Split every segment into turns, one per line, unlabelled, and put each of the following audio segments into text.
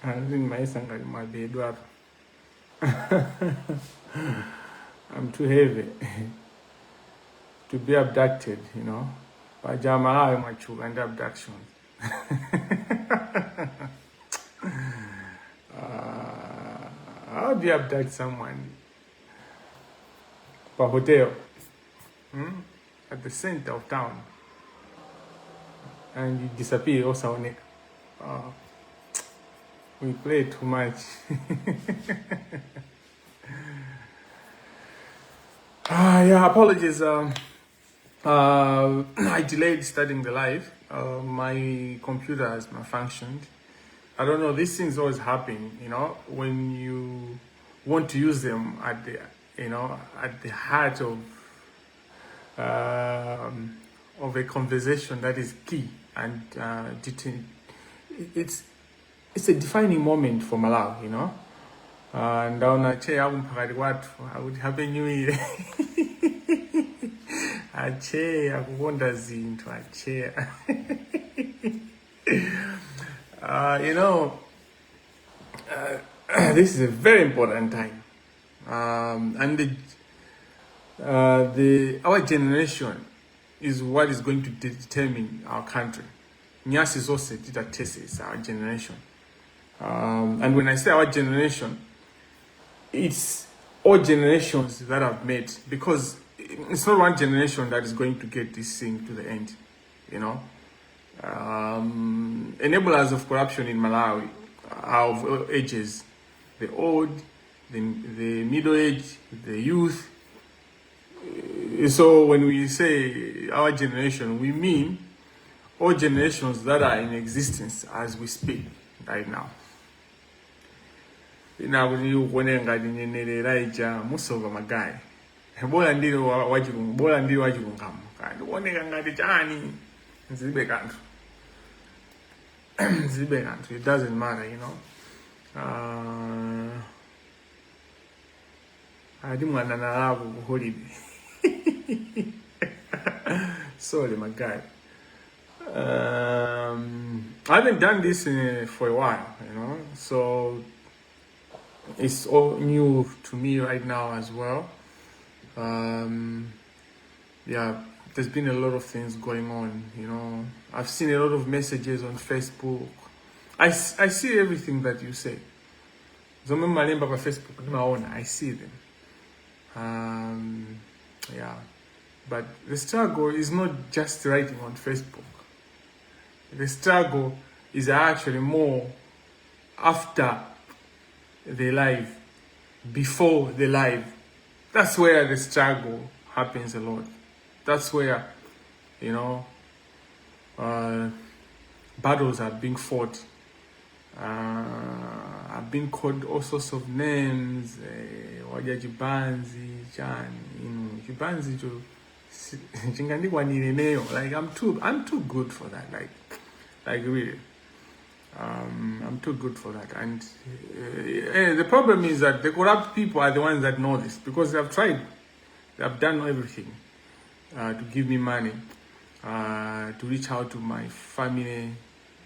I think my son might be a I'm too heavy to be abducted, you know. Pajama my and abduction. How do you abduct someone? For hotel, at the center of town, and you disappear also on it. We play too much. Yeah, apologies. I delayed starting the live. My computer has malfunctioned. I don't know. These things always happen. You know, when you want to use them at the, at the heart of a conversation that is key and it's a defining moment for Malawi. You know, and down a chair, I would have a new year. A chair, I wonder into a chair. This is a very important time, and our generation is what is going to determine our country. Nyas is also tesis our generation, and when I say our generation, it's all generations that have made, because it's not one generation that is going to get this thing to the end, you know. Enablers of corruption in Malawi are of all ages: the old, the middle age, the youth. So when we say our generation, we mean all generations that are in existence as we speak right now. Musova magai. Bola ndiro wajirungamu. Kandi woneka ngati chani zibe kanthu. Zibe kanthu. It doesn't matter, you know. Adi mwana nalabu ku holiday. Sorry, my guy. I haven't done this for a while, you know, so it's all new to me right now as well. Yeah, there's been a lot of things going on, you know. I've seen a lot of messages on Facebook. I see everything that you say. Facebook, I see them. Yeah, but the struggle is not just writing on Facebook. The struggle is actually more after the live, before the live. That's where the struggle happens a lot. That's where, you know, battles are being fought. I've been called all sorts of names. Wajajibanzi, Chan, you know, Jibanzi to like I'm too good for that. Like really. I'm too good for that. And the problem is that the corrupt people are the ones that know this, because they've tried. They've done everything to give me money, to reach out to my family,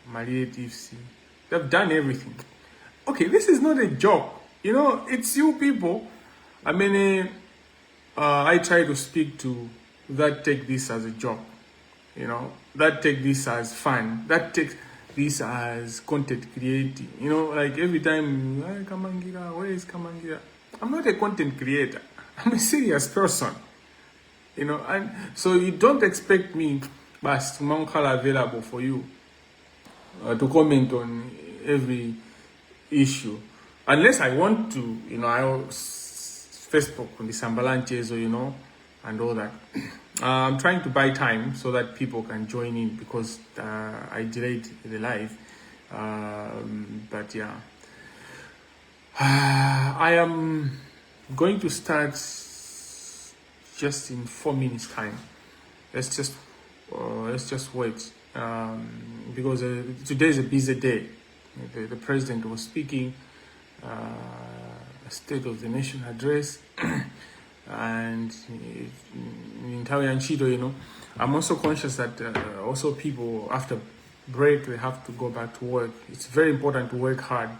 my relatives. They've done everything. Okay, this is not a joke. You know, it's you people. I mean, I try to speak to that take this as a joke. You know, that take this as fun. That takes this as content creating. You know, like every time, hey, Kamangila, where is Kamangila? I'm not a content creator. I'm a serious person. You know, and so you don't expect me, but Mankala available for you to comment on every issue. Unless I want to, you know, I Facebook on the Sambalanches, or, you know, and all that. I'm trying to buy time so that people can join in, because I delayed the live. But yeah, I am going to start just in 4 minutes time. Let's just wait, because today is a busy day. The president was speaking a State of the Nation address. And in Tawianchido, you know, I'm also conscious that also people, after break, they have to go back to work. It's very important to work hard.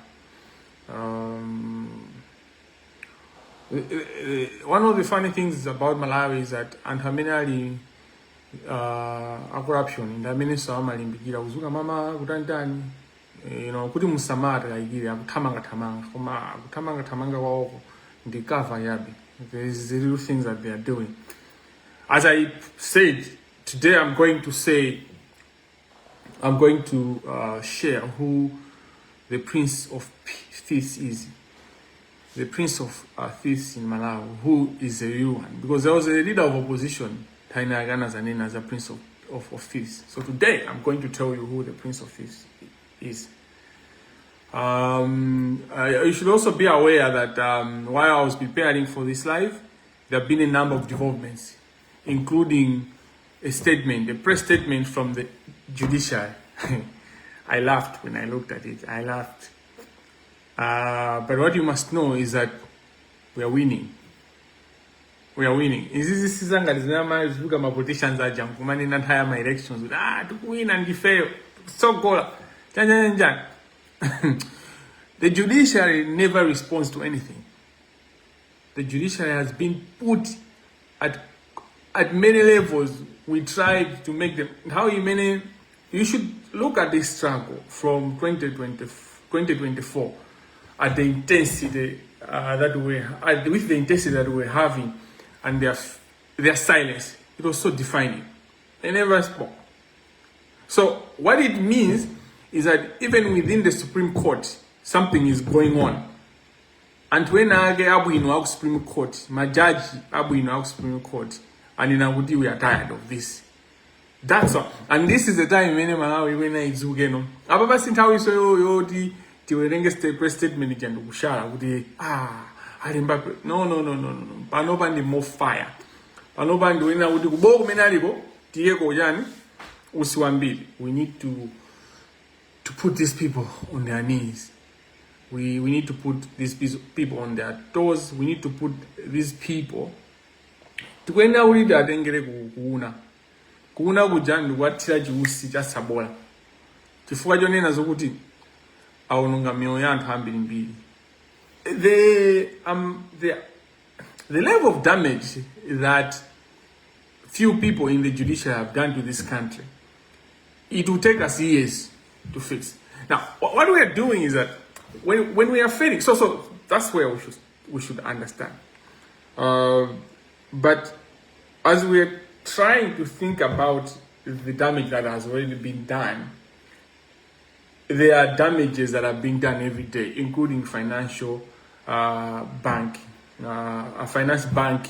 One of the funny things about Malawi is that antaminali corruption ndamene samalimbikira kuzuka mama kutandani kuti musamata kaikire akuthamanga koma akuthamanga kwawoko ndi cover yabe. There's the little things that they are doing. As I said, today I'm going to share who the Prince of Thieves is. The Prince of Thieves in Malawi, who is the real one. Because there was a leader of opposition, Taina Agana Zanena, as a Prince of Thieves. So today, I'm going to tell you who the Prince of Thieves is. You should also be aware that while I was preparing for this live, there have been a number of developments, including a press statement from the judiciary. I laughed when I looked at it. I laughed. But what you must know is that we are winning. We are winning. Is this season that is now my politicians are jumping in entire my elections with to win and fail. So go. The judiciary never responds to anything. The judiciary has been put at many levels. We tried to make them you should look at this struggle from 2024 at the intensity with the intensity that we're having, and their silence. It was so defining. They never spoke. So what it means is that even within the Supreme Court, something is going on. And when I get Abu in Supreme Court, my judge Abu in Supreme Court, and in Abu, we are tired of this. That's all. And this is the time when I zugeno. Ababa sintawi so yodi tiwerenge state press statement jando kushara kuti alimba no. Panoba ndi more fire. Panoba ndi wena kuti kuboko menalibo tiyeko yani usiwambili. We need to put these people on their knees. We need to put these people on their toes. We need to put these people tukwenda ulida atengere kuuna kujandu kwatira chiusi cha sabola chifukwa chonena zokuti aononga mioyo ya anthu ambirimbiri. The level of damage that few people in the judiciary have done to this country, it will take us years to fix. Now, what we are doing is that when we are failing, so that's where we should understand. But as we are trying to think about the damage that has already been done, there are damages that are being done every day, including financial bank, a finance bank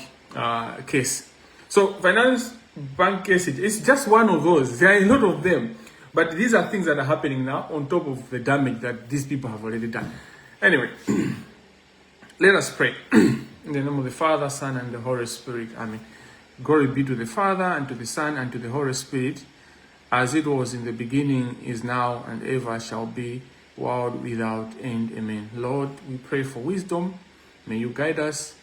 case. So finance bank cases, it's just one of those. There are a lot of them. But these are things that are happening now on top of the damage that these people have already done. Anyway, let us pray. In the name of the Father, Son, and the Holy Spirit. Amen. Glory be to the Father, and to the Son, and to the Holy Spirit, as it was in the beginning, is now, and ever shall be, world without end. Amen. Lord, we pray for wisdom. May you guide us.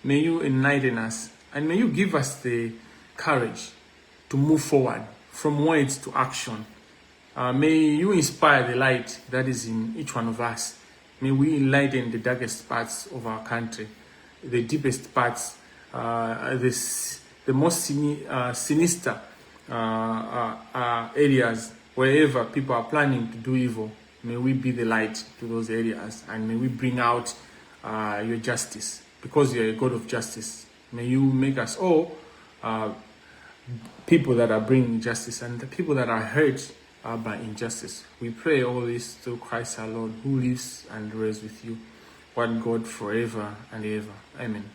May you enlighten us. And may you give us the courage to move forward from words to action. May you inspire the light that is in each one of us. May we enlighten the darkest parts of our country, the deepest parts, the most sinister areas, wherever people are planning to do evil. May we be the light to those areas, and may we bring out your justice, because you are a God of justice. May you make us all people that are bringing justice, and the people that are hurt by injustice. We pray all this through Christ our Lord, who lives and reigns with you, one God, forever and ever. Amen.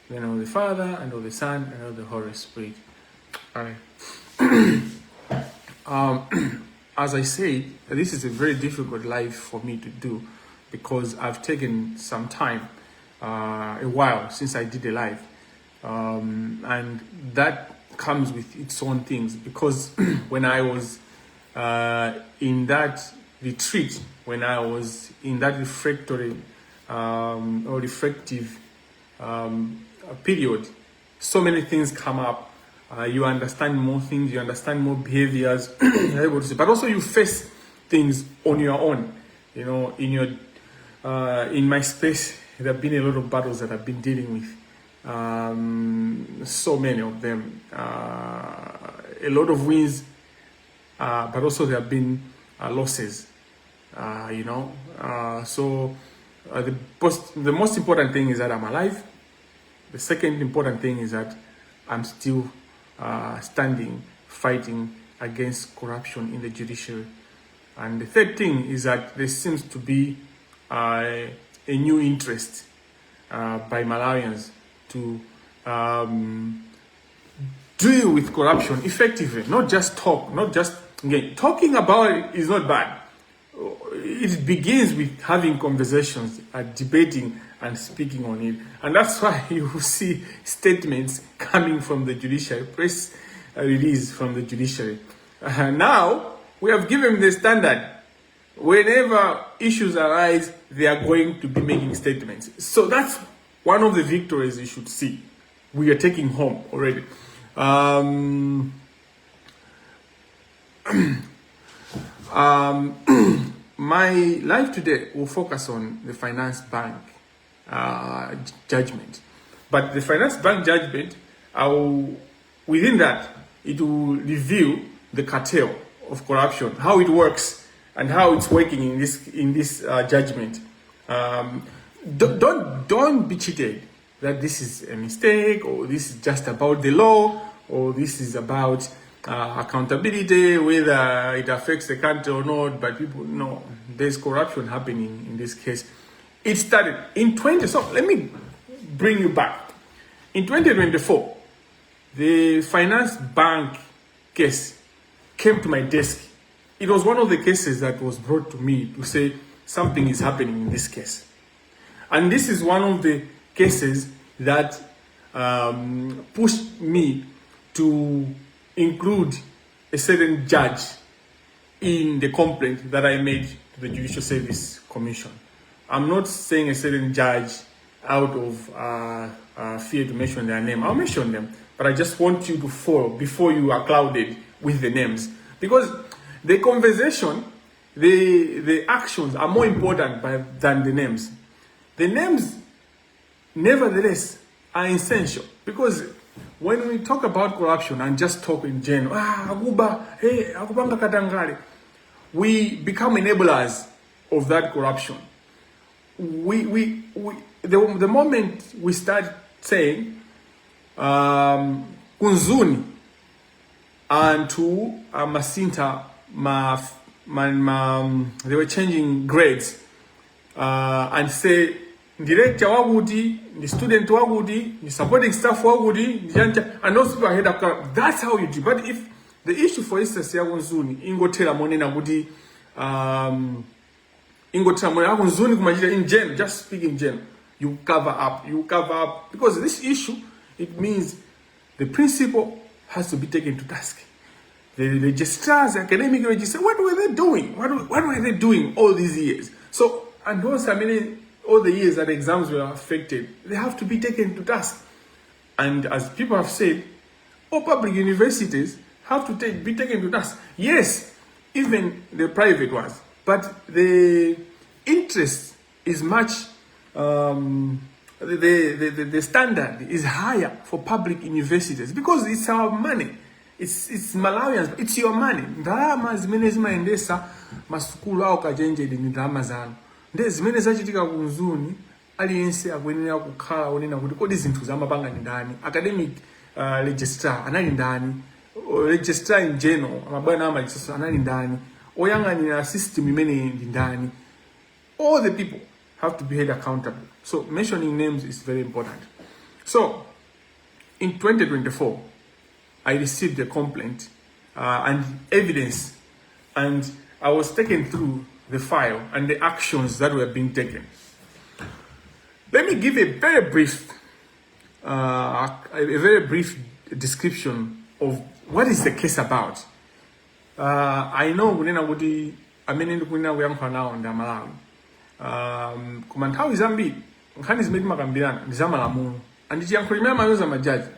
In the name of the Father, and of the Son, and of the Holy Spirit. Amen. As I said, this is a very difficult life for me to do, because I've taken some time, a while since I did a live, and that comes with its own things, because when I was in that retreat, when I was in that refractory or reflective period, so many things come up you understand more things, you understand more behaviors, you're able to see. But also you face things on your own. You know, in my space, there have been a lot of battles that I've been dealing with. So many of them. A lot of wins, but also there have been losses. So the most important thing is that I'm alive. The second important thing is that I'm still standing, fighting against corruption in the judiciary. And the third thing is that there seems to be a new interest by Malawians to deal with corruption effectively, not just talk, not just, again, talking about it is not bad. It begins with having conversations, debating and speaking on it. And that's why you see statements coming from the judiciary, press release from the judiciary. Now, we have given the standard. Whenever issues arise, they are going to be making statements. So that's one of the victories you should see. We are taking home already. My life today will focus on the finance bank judgment. But the finance bank judgment, within that, it will reveal the cartel of corruption, how it works, and how it's working in this judgment. Don't be cheated that this is a mistake, or this is just about the law, or this is about accountability, whether it affects the country or not. But people know there's corruption happening in this case. It started in so let me bring you back. In 2024, the finance bank case came to my desk. It was one of the cases that was brought to me to say something is happening in this case. And this is one of the cases that pushed me to include a certain judge in the complaint that I made to the Judicial Service Commission. I'm not saying a certain judge out of fear to mention their name. I'll mention them, but I just want you to follow before you are clouded with the names. Because the conversation, the actions are more important than the names. The names, nevertheless, are essential. Because when we talk about corruption and just talk in general, we become enablers of that corruption. The moment we start saying kunzuni and to masinta they were changing grades and say director waguti, the student waguti, the supporting staff waguti, and those people are head up. That's how you do. But if the issue, for instance, kunzuni ingotela monena guti in general, just speak in general. You cover up. Because this issue, it means the principal has to be taken to task. The registrars, the academic registrars, what were they doing? What were they doing all these years? So, and those, all the years that exams were affected, they have to be taken to task. And as people have said, all public universities have to be taken to task. Yes, even the private ones. But the interest is much, the standard is higher for public universities because it's our money. It's Malawians, it's your money. Ndalama zimene zimaendesa masukulu au kajenjedi ni ndalama zanu. Nde zimene zachitika kunzuni aliyense akwenera kukhala onena kuti kodi zinthu zamapanga ndi ndani. Academic registrar anali ndani. Registrar in general, amabwana amalisoso anali ndani. Oyang'anira system imene ndi ndani. All the people have to be held accountable. So mentioning names is very important. So in 2024, I received a complaint and evidence, and I was taken through the file and the actions that were being taken. Let me give a very brief description of what is the case about. I know kunena kuti amene ndikunena kuyankha nawo ndi Amalawi. Koma nthawi zambiri nkhani zimene timakambirana ndi zamalamulo. Andichiyankho limene amayoza majaji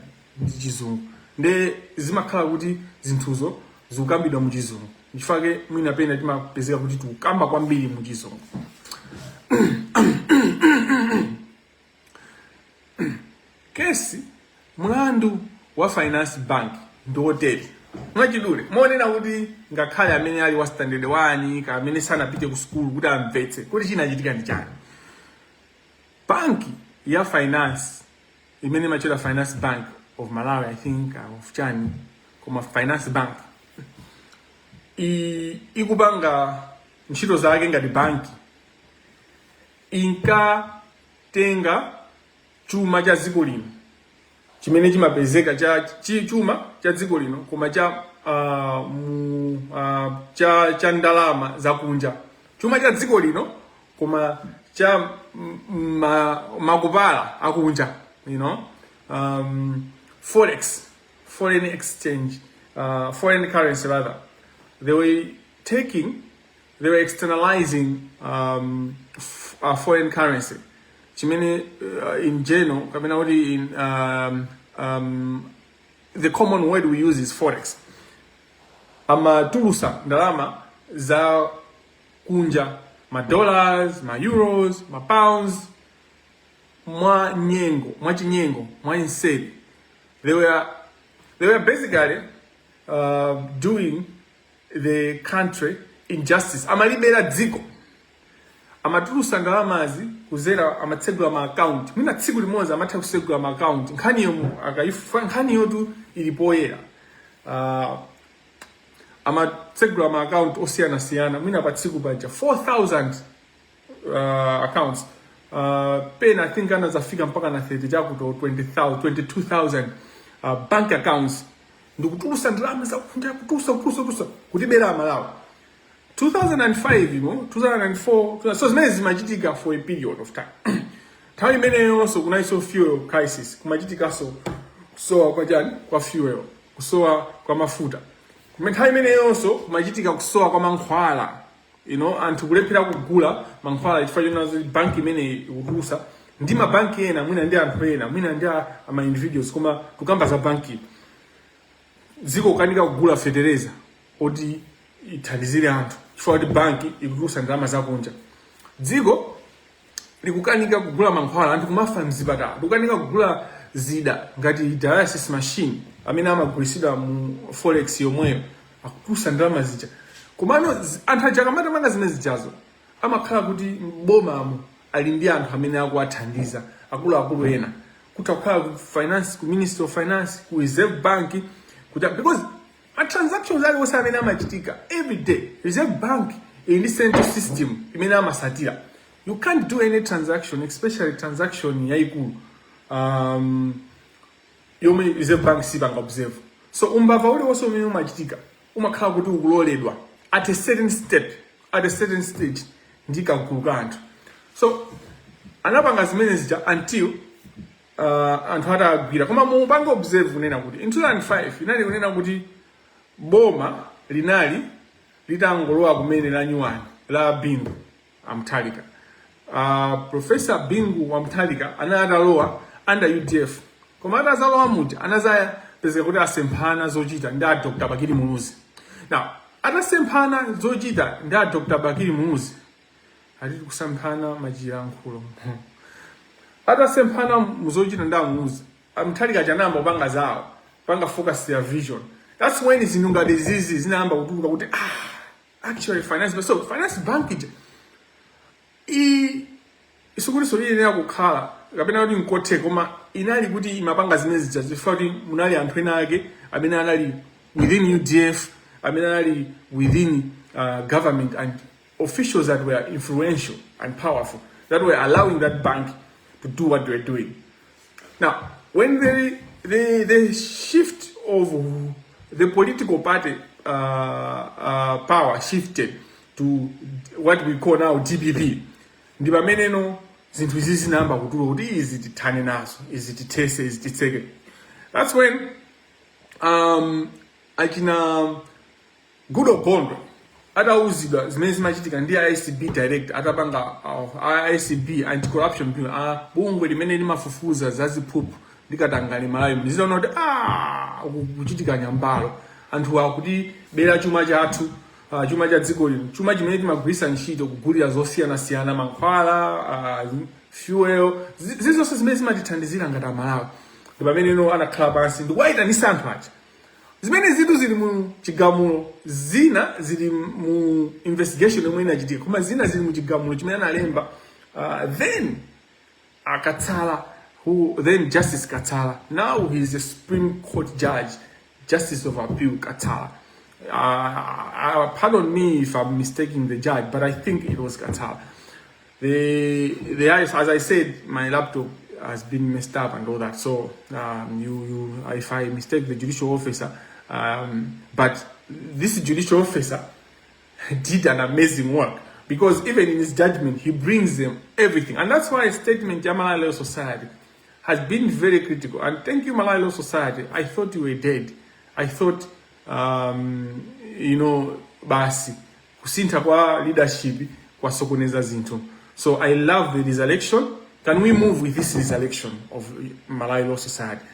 ndi chizungu. nde zimakhala kuti zinthuzo zikukambidwa mu chizungu chifake mwina pena timapezeka kuti tikukamba kwambiri mu chizungu. Kesi mlandu wa Finance Bank ndi hoteli mwachidule monena kuti ngakhale amene ali wa standard 1 ka amene sanapite ku school kuti amvetse kuti chinachitika ndi chani. Banki ya finance imene machera Finance Bank of Malawi, I think, of chani koma Finance Bank ikupanga ntchito zake ngati banki inkatenga chuma cha dziko lino chimene chimapezeka chuma cha dziko lino koma cha ndalama zakunja, chuma cha dziko lino koma cha makupala akunja, you know, forex, foreign exchange, foreign currency rather. They were externalizing foreign currency. Chimene in general, in the common word we use is forex. Amatulusa ndalama za kunja, ma dollars, ma euros, ma pounds, mwa chinyengo, mwa insedi. They were basically doing the country injustice. Amalibera dziko. Amatulusa ndalamazi kuzera amatsegula ma account. Mina tsiku limoza amatha kusegula ma account. Nkhani yotu ilipoyera. Amatsegula ma account osiyana. Mina patsiku baja 4,000 accounts. Pena I think anazafika mpaka na 30 chakuto 20,000, 22,000 bank accounts. Ndikutulusa ndalama za kunja kutusa kutibera Malawi. 2005, 2004, so zimene zimachitika for a period of time. Nthawi imeneyo so kunaiso fuel crisis, kumachitika so kusowa kwa jani, kwa fuel, kusowa kwa mafuta. Nthawi imeneyo so kumachitika kusowa kwa mankhwala, you know, anthu kulephera kugula mankhwala chifukwa choti banki imene ikutulusa ndi mabanki ena mwina ndi anthu ena, mwina ndi ama individuals koma tukamba za banki. Dziko kanika kugula fetereza oti ithandizire anthu chifukwa kuti banki ikutulusa ndalama zakunja. Dziko likukanika kugula mankhwala anthu kumafa mzipatala, likukanika kugula zida ngati dialysis machine amene amagulisidwa mu forex yomweyo akutulusa ndalama zija. Komano anthu aja amatamanga zimene zijazo amakhala kuti mbomamo ali ndi anthu amene akuwathandiza akuluakulu ena kuti akukhala ku finance, ku Ministry of Finance, ku Reserve Bank, because a transactions are also amene amachitika every day. Reserve Bank in this central system imene amasatira. You can't do any transaction, especially transaction yaikulu yomwe Reserve Bank sibanga observe. So umbava ule wonse umene umachitika umakhala kuti ukuloledwa at a certain step, at a certain stage ndika kuguluka anthu. So anapanga zimene zija until anthu atagwira. Koma mupanga observe unena kuti in 2005 inali kunena kuti boma linali litangolowa kumene la nyuwani la Bingu Amthalika. Professor Bingu Amthalika anatalowa under UDF. Koma atazalowa muja anazaya pezeka kuti asemphana zochita ndi Dr. Bakili Muluzi. Now, atasemphana zochita ndi Dr. Bakili Muluzi ali kusemphana majira nkhulo. Atasemphana muzochita ndi Muluzi, Amthalika chanamba panga zawo, panga focus their vision. That's when it's inunga disease zinamba kutuluka kuti actually finance bank isukuri solile ya kukhala kapena kuti Nkhope koma inali kuti imapanga zimene zija zifuna kuti munali anthu ena ake amene anali within UDF, amene anali within government and officials that were influential and powerful that were allowing that bank to do what they were doing. Now, when the shift of the political party power shifted to what we call now DPP, ndi pamene no zinthu izi zinamba kutuluka kuti izi tithane nazo, izi tithese, izi titseke. That's when achina Gudo Bondwe atauzidwa zimene zimachitika ndi ICB direct atapanga ICB anti-corruption bill bungwe limene limafufuza zaziphuphu likatangani Malawi. Ndizoona kuti kuchitika nyambalo anthu akuti bera chuma chathu chuma cha dziko lino chuma chimene timagwirisa ntchito kugulira zosiyana-siyana mankhwala fuel zizonse zimene zimatithandizira ngati Amalawi ndi pamene anakhala pansi ndikuwayitanisa anthu aja zimene zitu zili mu chigamulo zina zili mu investigation yomwe inachitika koma zina zili mu chigamulo chimene analemba then Katsala then Justice Katsala now he is a Supreme Court judge, Justice of Appeal Katsala. Pardon me if I'm mistaking the judge, but I think it was Katsala. As I said, my laptop has been messed up and all that. So if I mistake the judicial officer, but this judicial officer did an amazing work because even in his judgment, he brings them everything. And that's why a statement, Malawi Law Society, has been very critical. And thank you, Malawi Law Society. I thought you were dead. I thought, basi, kusintha kwa leadership, kwa sokoneza zinto. So I love the resurrection. Can we move with this resurrection of Malawi Law Society?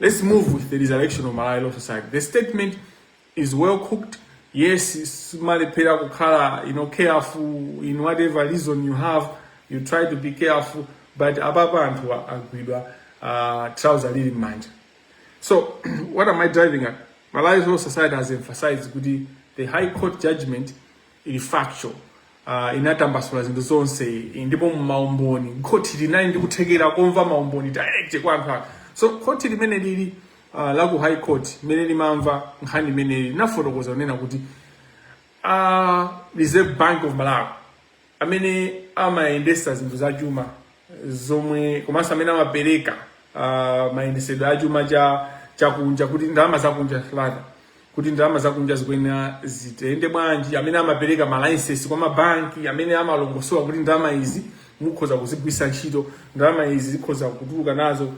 Let's move with the resurrection of Malawi Law Society. The statement is well cooked. Yes, it's careful in whatever reason you have. You try to be careful, but ababa and agreed trouser in mind. So, what am I driving at? Malawi Law Society has emphasized the High Court judgment is factual. Inatambasula zinto zonse ndipo maumboni khoti linali ndikuthekera kumva maumboni direct kwa anthu. So khoti limene lili la ku High Court limene limamva nkhani imene linafotokoza kunena kuti Reserve Bank of Malawi amene amayendesa zinthu za chuma zomwe komanso amene amapereka mayendesedwe a chuma chakunja kuti ndalama zakunja lada kuti ndalama zakunja zikwena zitende bwanji amene amapereka malicense kwa mabanki amene amalongosowa kuti ndalama izi mukhoza kuzigwisa ntchito ndalama izi zikhoza kutuluka nazo.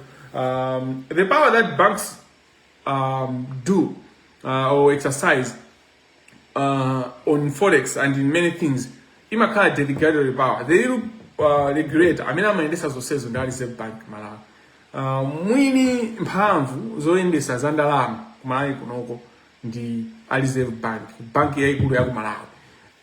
The power that banks do or exercise on forex and in many things imakhala delegatory power. They regulate amene amayendesa zonsezo ndi Reserve Bank Malawi. Mwini mphamvu zoyendesa za ndalama kumalawi kunoko ndi Reserve Bank, banki yaikulu ya ku Malawi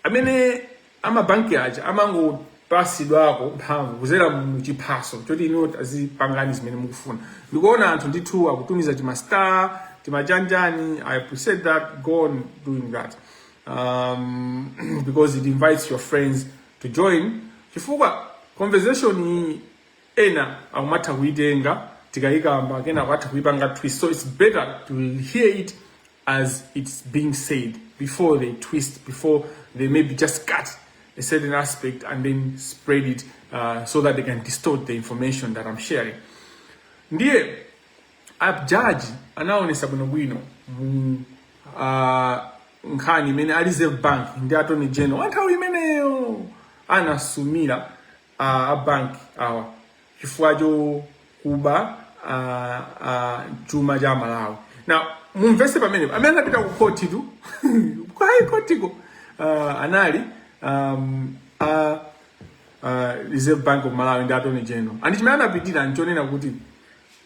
amene amabanki aja amangopasidwako mphamvu kuzera mu chiphaso choti ino azipangani zimene mukufuna. Ndikuona anthu ndithu akutumiza timastar timajanjani. I appreciate that. Go on doing that because it invites your friends to join. Chifukwa conversation ena akumatha kuitenga tikayikamba kena kwatha kuipanga twist. So it's better to hear it as it's being said before they twist, before they maybe just cut a certain aspect and then spread it so that they can distort the information that I'm sharing. Ndiye judge anaonesa bwinobwino nkhani imene Reserve Bank ndi Attorney General anthawi imeneyo anasumira bank awa chifukwa chokuba chuma cha Malawi. Now mumvese pamene amene anapita ku court tu kwa High Court ko anali Reserve Bank of Malawi ndi Attorney General. Andi chimene anapitira nchonena kuti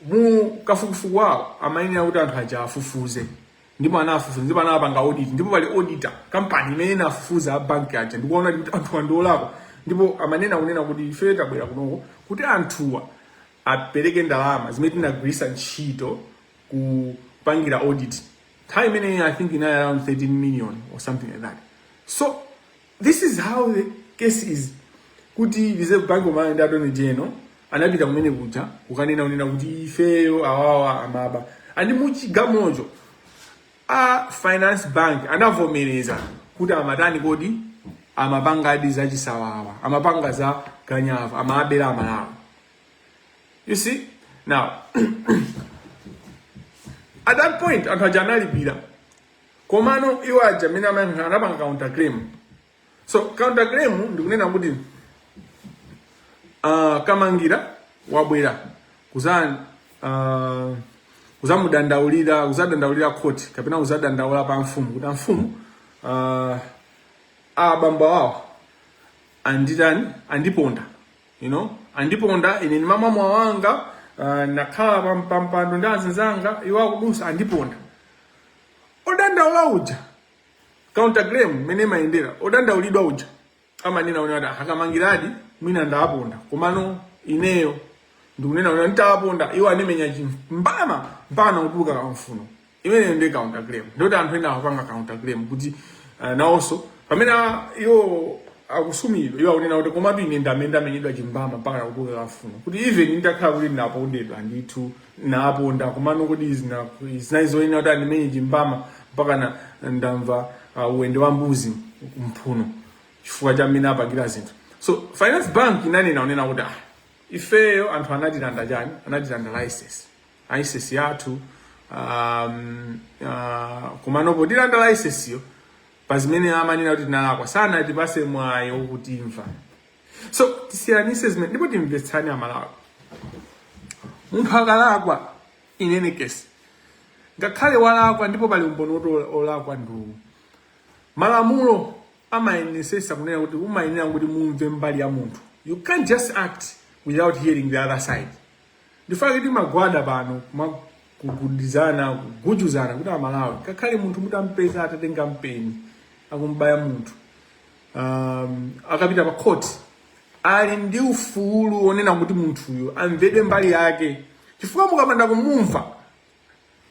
mu kafukufuku wawo amayenera kuti anthu aja afufuze ndipo anafufuza ndipo anapanga audit ndipo pali auditor company imene inafufuza bank aja ndikuona kuti anthu andolako ndipo amanena kunena kuti ife tabwera kunoko kuti anthuwa apereke ndalama zimene tinagwirisa ntchito kupangira audit. Time imene I think in around 13 million or something like that. So this is how the case is. Kuti Reserve Bank of Malawi ndi Attorney General anapita kumene kuja kukanena unena kuti ifeyo awawa amaba andi muchigamojo finance bank anavomereza kuti amatani kodi amapanga adi za chisawawa amapanga za Kanyava amabera Amalawi. You see now at that point anthu aja analipira komano iwo aja amene anapanga counter claim. So counter claim ndikunena kuti Kamangila wabwera kuzadandaulira court kapena kuzadandaula pa mfumu kuti mfumu abamba wawo andiponda andiponda ine mama wanga nakhala pampando ndi azinzanga iwo akudusa andiponda odanda ulauja counter claim mene maendera odanda ulidwa uja amanena unada akamangiradi mwina ndaponda komano ineyo ndikunena una ntaponda iwo animenya chimbama mpaka kutuka kamfuno imene ndi counter claim ndoti anthu ena akupanga counter claim kuti nawonso pamene iwo akusumidwa iwo akunena kuti komatu ine ndamenyedwa chimbama mpaka kutuka kamfuno kuti even ndakhala kuti ndapondedwa ndithu naponda komano kuti zinayizoyena kuti animenye chimbama mpaka ndamva uwende wa mbuzi kumphuno chifukwa cha mmene apangira zinthu. So finance bank inanena unena kuti ifeyo anthu anatilanda chani, anatilanda license yathu komano potilanda license yo pazimene amanena kuti tinalakwa sana tipase mwayi wokutimva. So tisiyanise zimene ndipo timvetsani amalawi. Munthu akalakwa inene kesi ngakhale walakwa ndipo pali umboni olakwa ndu malamulo amayenesesa kunena kuti umayenera kuti mumve mbali ya munthu. You can't just act without hearing the other side. Ndifuna kuti magwada pano kugudizana kugujuzana kuti amalawi ngakhale munthu mutampeza atatenga mpeni akumbaya munthu akapita pa court ali ndi ufulu onena kuti munthuyo amvede mbali yake chifukwa mukapanda kumumva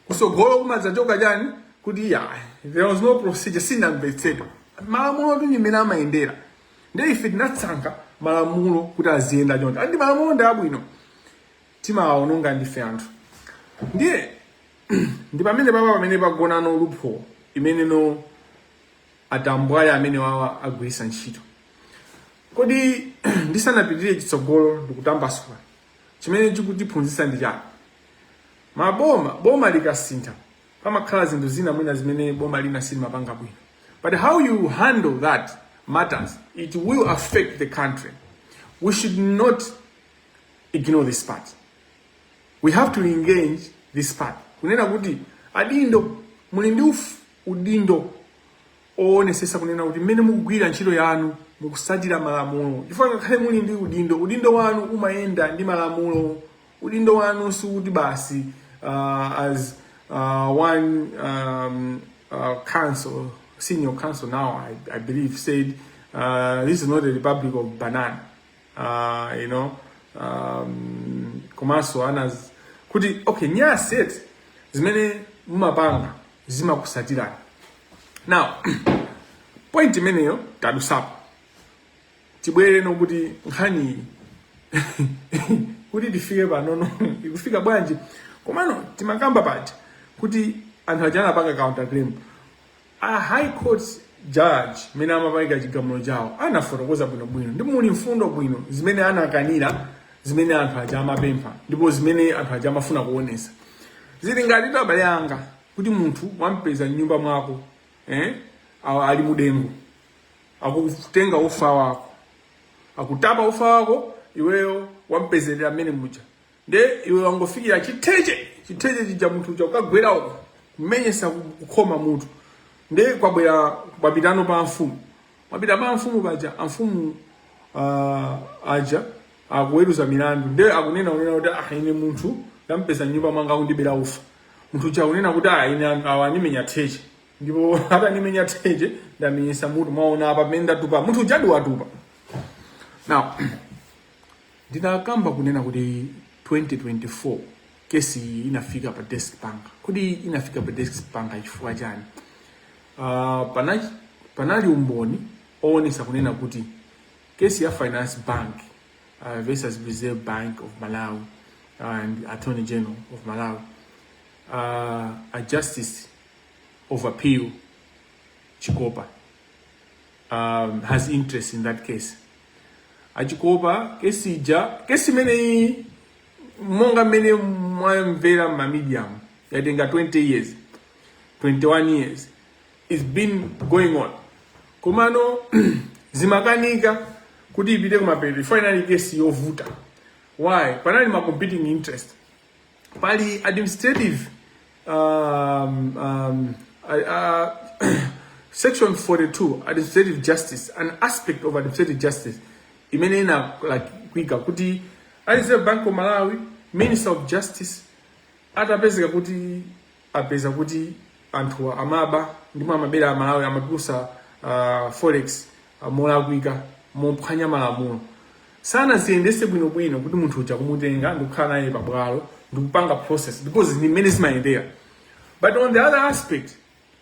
kusogolo kumadzachoka chani kuti there was no procedure sinamvetsedwa malamulo ndi mmene amayendera ndi ife tinatsanga malamulo kuti aziyenda choncho andi malamulo ndi abwino timawaononga ndife anthu ndiye ndi pamene pagona no loophole imene no atambwaya amene wawa agwirisa ntchito. Kodi ndisanapitirire chitsogolo ndikutambasula chimene chikutiphunzitsa ndi chani boma likasintha pamakhala zinthu zina mwina zimene boma lina silimapanga bwino, but how you handle that matters. It will affect the country. We should not ignore this part. We have to engage this part. Kunena kuti adindo muli ndi udindo onesesa kunena kuti mmene mukugwira ntchito yanu mukusatira malamulo. Chifukwa ngakhale muli ndi udindo wanu umayenda ndi malamulo. Udindo wanu sukuti basi as one council, senior council now, I believe, said this is not a republic of banana. Komanso anas kuti okay nya set zimene mumapanga zimakusatirana. Now point imeneyo tadusapo tibwere nokuti nkhani kuti tifike panono ikufika bwanji komano timakamba paja kuti anthu ajana apanga counter claim. A high court judge mene amapanga chigamulo chawo anafotokoza bwinobwino ndipo muli mfundo bwino zimene anakanira zimene anthu aja amapempha ndipo zimene anthu aja amafuna kuonesa. Zili ngati abale anga kuti munthu wampeza nyumba mwako ali mudengu akutenga ufa wako akutapa ufa wako iweyo wampezera amene muja nde iwe wangofikira chiteche chija munthu chakagwera uko kumenyesa kukhoma munthu nde kwapitano pa mfumu wapita pa mfumu paja amfumu aja akuweruza milandu nde akunena kuti ine munthu ndampeza nyumba mwanga kundibera ufa munthu cha unena kuti ine awanimenya theche ndipo atanimenya theche ndamenyesa munthu mwaona apa pamene ndatupa munthu jadi watupa. Now ndinakamba kunena kuti 2024 kesi inafika pa desk bank. Kodi inafika pa desk bank chifukwa chani? Panali umboni oonesa kunena kuti kesi ya Finance Bank versus Reserve Bank of Malawi and Attorney General of Malawi, a Justice of Appeal Nkhope has interest in that case. Nkhope kesi mene monga mene mwamvera ma medium yatenga 20 years 21 years it's been going on komano zimakanika kuti ipite kumapeto finally kesi yovuta. Why? Panali ma competing interest. Pali administrative section 42 administrative justice, an aspect of administrative justice imenena like kwika kuti Reserve Bank of Malawi, Minister of Justice atapezeka kuti apeza kuti anthu amaba ndipo amabera Malawi amatusa forex molakwika mophwanya malamulo sana ziyendese bwinobwino kuti munthu uja kumutenga ndikukhala naye pabwalo ndikupanga process because ni mmene zimayendera. But on the other aspect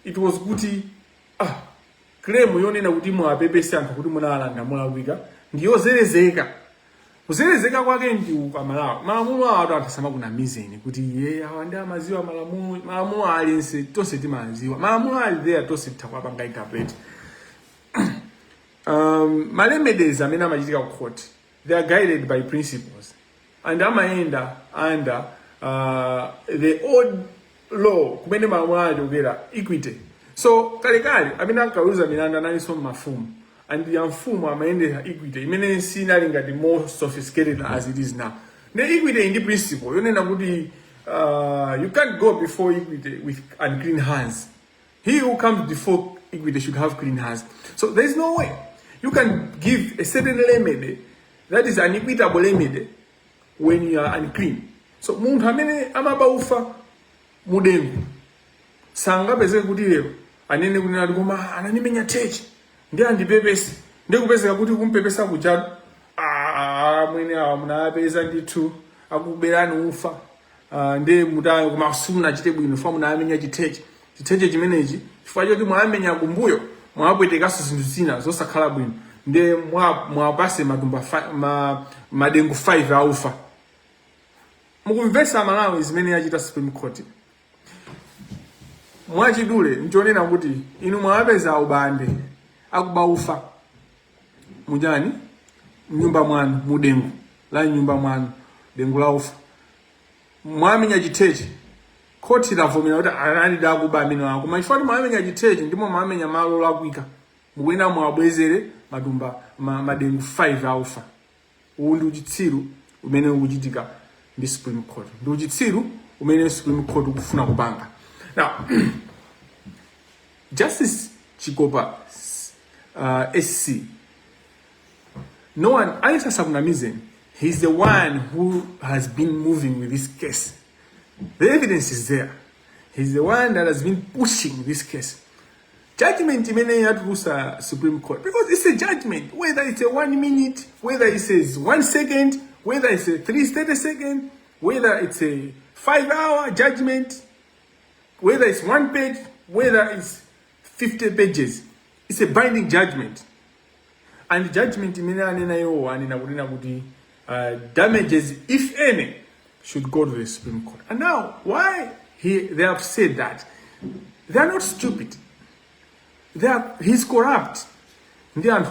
it was kuti claim yonena kuti mwapepese anthu kuti munalanda molakwika ndiyozerezeka. Kuzerezeka kwake ndi ukamalawa malamulo awo anthu asamakunamizeni kuti ye awanda amaziwa malamulo alense tonse timaziwa malamulo ali there tonse titakwapanga interpret. Malemedeza amene amachitika ku court they are guided by principles and amaenda under the old law kumene malamulo achokera equity. So kalekale amene ankaweruza milandu analinso mafumu and the mfumu amaendera equity imene sinali ngati more sophisticated as it is now. The equity in the principle yonena kuti you can't go before equity with unclean hands. He who comes before equity should have clean hands. So there is no way you can give a certain remedy that is an equitable remedy when you are unclean. So munthu amene amabaufa mudengu sangapezeke kuti lero anene kunena koma ananimenya thechi ndi andipepese ndikupezeka kuti kumpepesa kujalo mwene awa munapeza ndithu akuberani ufa ndi mutayo koma sumuna chite bwino fa munamenya chithechi chimenechi chifukwa choti mwamenya kumbuyo mwapwetekaso zinthu zina zosakhala bwino ndi mwapase madengu 5 aufa. Mukumvesa Malawi zimene yachita Supreme Court mwachidule nchonena kuti inu mwapeza ubande akubaufa mujani nyumba mwanu mudengu la nyumba mwanu dengu la ufa mwamenya chithechi koti lavomera kuti analida kuba amene wako machifani mwamenya chithechi ndimo mwamenya malo lakwika mukwena mwabwezere madengu 5 aufa. Uwu ndi uchitsiru umene ukuchitika ndi Supreme Court ndi uchitsiru umene Supreme Court ukufuna kupanga. Now Justice Chikopa SC, no one, Alisa Sakunamizen, he's the one who has been moving with this case. The evidence is there. He's the one that has been pushing this case. Judgment imene yatusa Supreme Court because it's a judgment, whether it's a 1 minute, whether it says 1 second, whether it's a 3 second, whether it's a 5-hour judgment, whether it's 1 page, whether it's 50 pages. It's a binding judgment. And the judgment damages, if any, should go to the Supreme Court. And now, why they have said that? They are not stupid. He's corrupt. These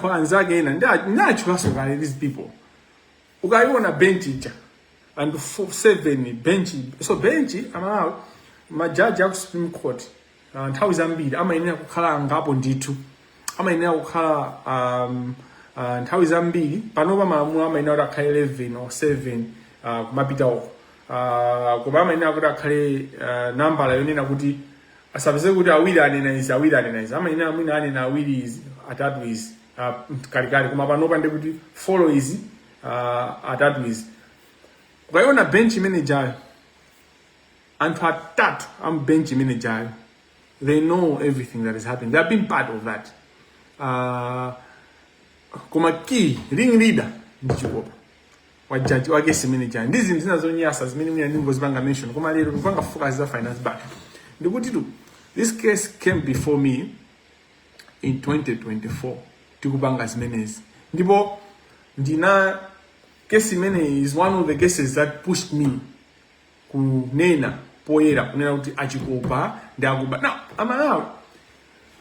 people. Ukaiona bench and 7 bench. So bench, my judge of Supreme Court. Nthawi zambiri amayenera kukhala ngapo ndithu amayenera kukhala nthawi zambiri panopa malamulo amayenera kuti akhale 11 or 7 kumapita uko koma amayenera kuti akhale nambala yonena kuti asapeze kuti awiri anena izi amayenera mwina anena awiri izi atatu izi kalikali koma panopa ndi kuti follow izi atatu izi. Ukaiona bench manager anthu atatu bench manager they know everything that is happening. They have been part of that. Koma key ring leader ndi Chikopa wa judge wa case manager. Ndizi zinazonyasa zimene mina ndingozipanga mention koma lero kupanga focus za finance back. Ndikuti this case came before me in 2024 tikupanga zimenezi. Ndipo ndina case imene is one of the cases that pushed me kunena poyera kunena kuti Achikopa ndakuba. Now amalawi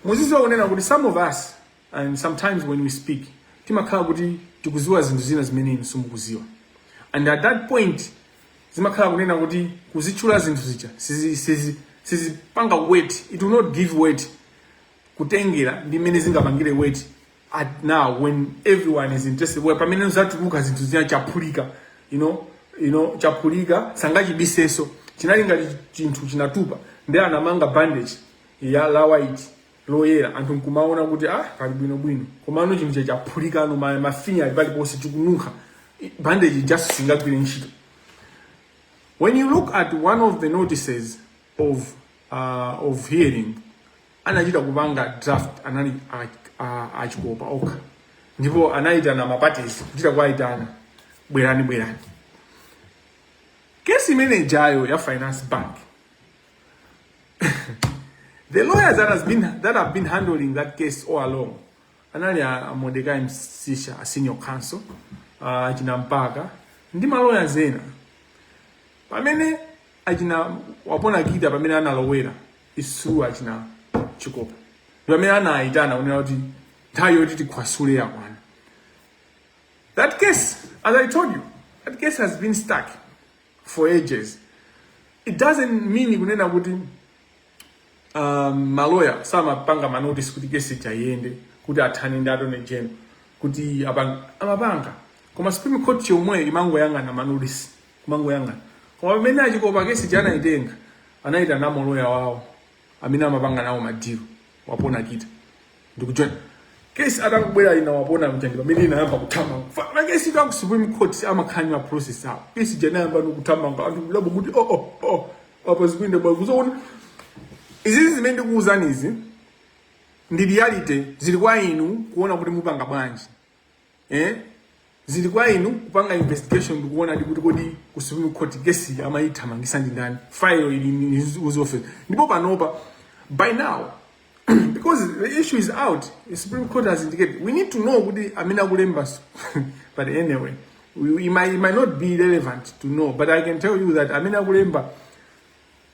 muzizo kunena kuti some of us and sometimes when we speak timakhala kuti tikuziwa zinthu zina zimene simukuziwa, and at that point zimakhala kunena kuti kuzichula zinthu zija sizipanga weight. It will not give weight kutengera ndi mene zingapangire weight at now when everyone is interested. Where pamene zatuluka zinthu zina chapulika you know chapulika sangachibiseso chinali ngati chinthu chinatupa ndi anamanga bandage ya la white loyera anthu nkumaona kuti pali bwino komano chinthu chaphulika ano mafinya ali paliponse chikununkha bandage just singagwire ntchito. When you look at one of the notices of of hearing anachita kupanga draft anali achikopa okha ndipo anaitana maparties kuchita kwaitana bwerani kesi imene ijayo ya finance bank. The lawyers that have been handling that case all along anali Mordecai Msisha, a senior counsel, achina mpaka ndi lawyers ena pamene achina wapona kita pamene analowera isu achina chikopa pamene anaitana unena kuti nthawi yoti tikhwasule yakwana. That case, as I told you, that case has been stuck for ages. It doesn't mean kunena kuti maloya samapanga manotice kuti kesi chayende kuti athane ndato nejeno kuti amapanga koma Supreme Court yomwe imango yangana manotice kumango yangana koma pamene achikopa kesi chana itenga anaita na maloya wawo amene amapanga nawo madiro wapona kita ndikujoin kesi atakubwera ina wapona mtandi pamene inayamba kutama na kesi ka Supreme Court amakhanywa process awo kesi jana yamba nokutama ngati labo kuti apa zikwinde bakuzoona izi zimene ndikuuzani izi ndi reality zili kwa inu kuona kuti mupanga bwanji zili kwa inu kupanga investigation ndikuona kuti kodi ku Supreme Court kesi amaithamangisa ndi ndani file ili ni his office ndipo panopa by now because the issue is out, the Supreme Court has indicated we need to know kuti amina kulemba but anyway it might not be relevant to know, but I can tell you that amina kulemba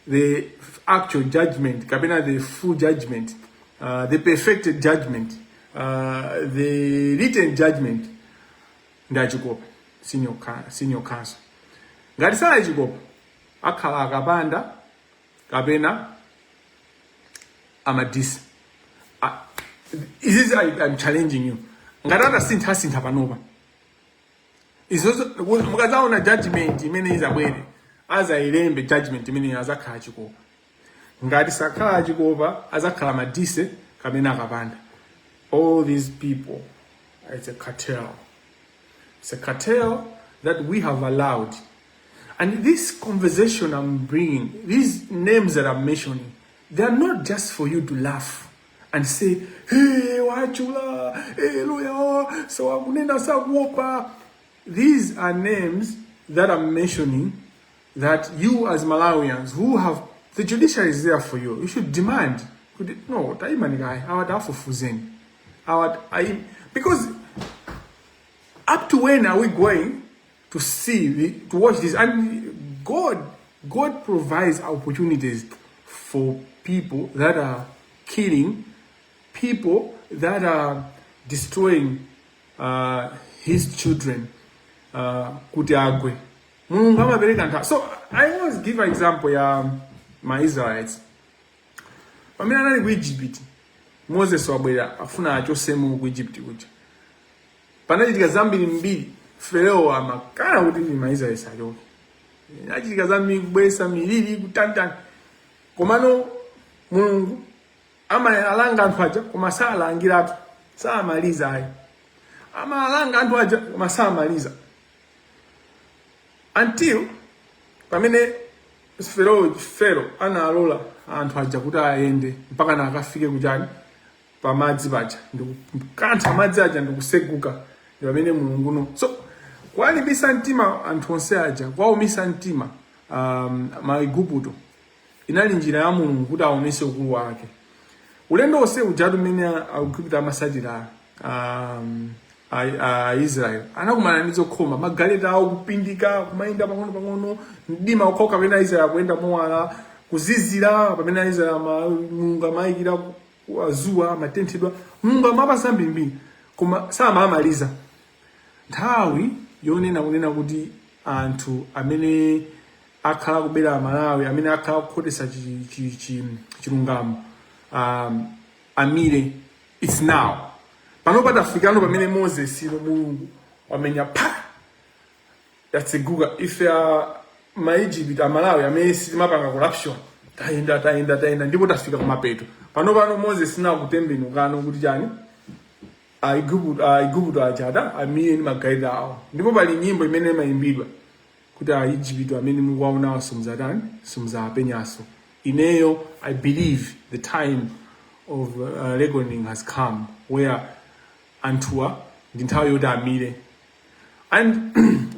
the actual judgment, kapena the full judgment, the perfected judgment, the written judgment, ndachikopa senior counsel. Ngati sala chikopa akhala akapanda kapena amadisi. This is I'm challenging you. Ngati sintha panopa. Izozo mukazaona judgment imene izabwere azailembe judgment imene azakhala chikopa. Ngati sakhala chikopa azakhala madise kamena akapanda. All these people, it's a cartel. It's a cartel that we have allowed. And this conversation I'm bringing, these names that I'm mentioning, they are not just for you to laugh and say, hey, wachula, hey, lawyer, so akunena sakuopa. These are names that I'm mentioning that you as Malawians who have, the judiciary is there for you. You should demand. No, because up to when are we going to see, to watch this? And God provides opportunities for people that are killing, people that are destroying his children. So I always give an example ya my Israelites. Pamene anali ku Egypt, Moses wabwera afuna achosemu ku Egypt kuja. Panachitika zambiri mbiri, Farao amakana kuti ndi Maisraeli achoke. Achitika zambiri kubwesa miliri kutantani. Komano Mulungu amalanga anthu aja koma salangiratu, samaliza ayi. Amalanga anthu aja koma samaliza. Until pamene Pharaoh analola anthu aja kuti aende mpaka na akafike kujani pamadzi paja ndikukantha madzi aja ndikuseguka pamene Mulungu no. So kwalimbisa mtima anthu onse aja, kwaumisa mtima Maigupto inali njira ya Mulungu kuti aonese ukulu wake. Ulendo onse ujatu mmene Aigupto amasachita Israel anakumana ndizo khoma magaleta awo kupindika kumayenda pang'ono mdima ukhoka pamene Israel akuyenda mowala kuzizira pamene Israel Mulungu amayikira azuwa matenthedwa Mulungu amapasa mbiri koma samamaliza nthawi yonena kunena kuti anthu amene akhala kubera Malawi amene akhala kukhotesa chilungamo amire. It's now. Panopa tafikano pamene Moses ilo Mulungu wamenya pa yatseguka ife ma Egypt Malawi amene simapanga corruption taenda ndipo tafika kumapeto. Panopa Moses na kutembenukano kuti chani Aigupto achada amire ni magaida awo. Ndipo pali nyimbo imene imayimbidwa kuti Egypt amene mukuwaona sumzatani sumza penyaso Ineyo, I believe the time of reckoning has come where Antua, the entire Yoda Mire. And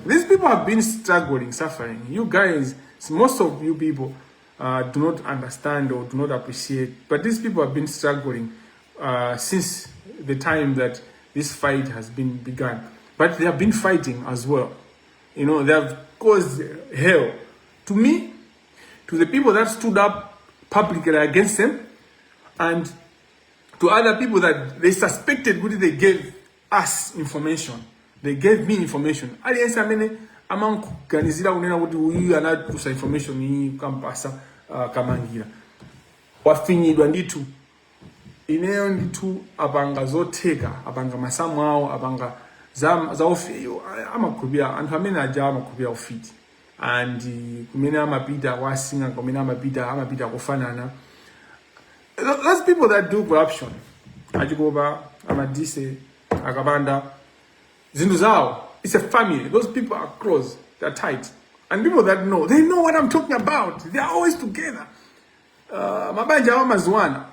these people have been struggling, suffering. You guys, most of you people do not understand or do not appreciate, but these people have been struggling since the time that this fight has been begun. But they have been fighting as well. You know, they have caused hell to me, to the people that stood up publicly against them, and to other people that they suspected what they gave us information. They gave me information. Aliyense amene amankuganizira kunena kuti uyu anatusa information iyi kampasa Kamangila. Wafinyidwa nditu. Ineyo nditu apanga zotheka, apanga masamu awo, apanga za ofiyo, amakhulupira, anthu amene aja amakhulupira ufiti. And kumene amapita wasinga, kumene amapita kufanana. Those people that do corruption, Achikopa, Amadise, Akabanda, Zinduzao, it's a family. Those people are close, they're tight. And people that know, they know what I'm talking about. They are always together. Mabanja wa mazwana,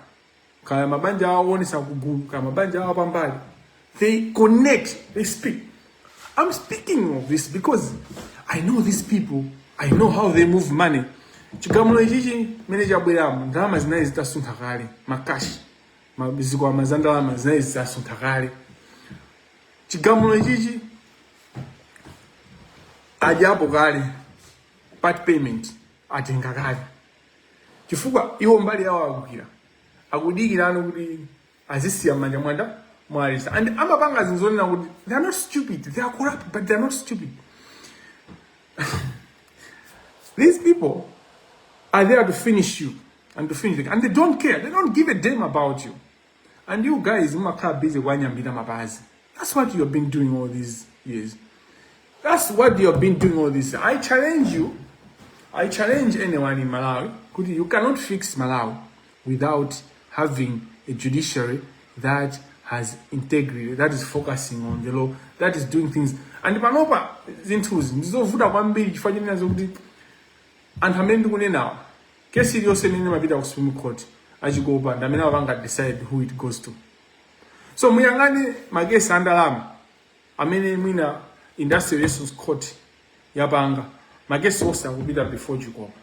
kaya mabanja wa wonisa kugulu, kaya mabanja wa pambali. They connect, they speak. I'm speaking of this because I know these people, I know how they move money. Chikamulo ichichi manager bweramu ndalama zinayi zitasuntha kale makashi mabiziko amazandalama zinayi zitasuntha kale. Chikamulo ichichi ajapo kale part payment atenga kale chifukwa iwo mbali yawo akukira akudikirana kuti azisiya manja mwanda mwalisa. And amapanga zinzonena kuti they are not stupid, they are corrupt, but they are not stupid. These people are there to finish you and to finish it. And they don't care. They don't give a damn about you. And you guys, busy. That's what you have been doing all these years. That's what you have been doing all this. I challenge you. I challenge anyone in Malawi. You cannot fix Malawi without having a judiciary that has integrity, that is focusing on the law, that is doing things. And panopa zinthuzi ndizovuta kwambiri chifanyana zokuti anthu amene ndikunena kesi iliyonse imene mapita ku Supreme Court achikopa ndamene wapanga decide who it goes to. So muyangane magesi andalama amene mwina Industrial Relations Court yapanga magesi onse akupita before chikopa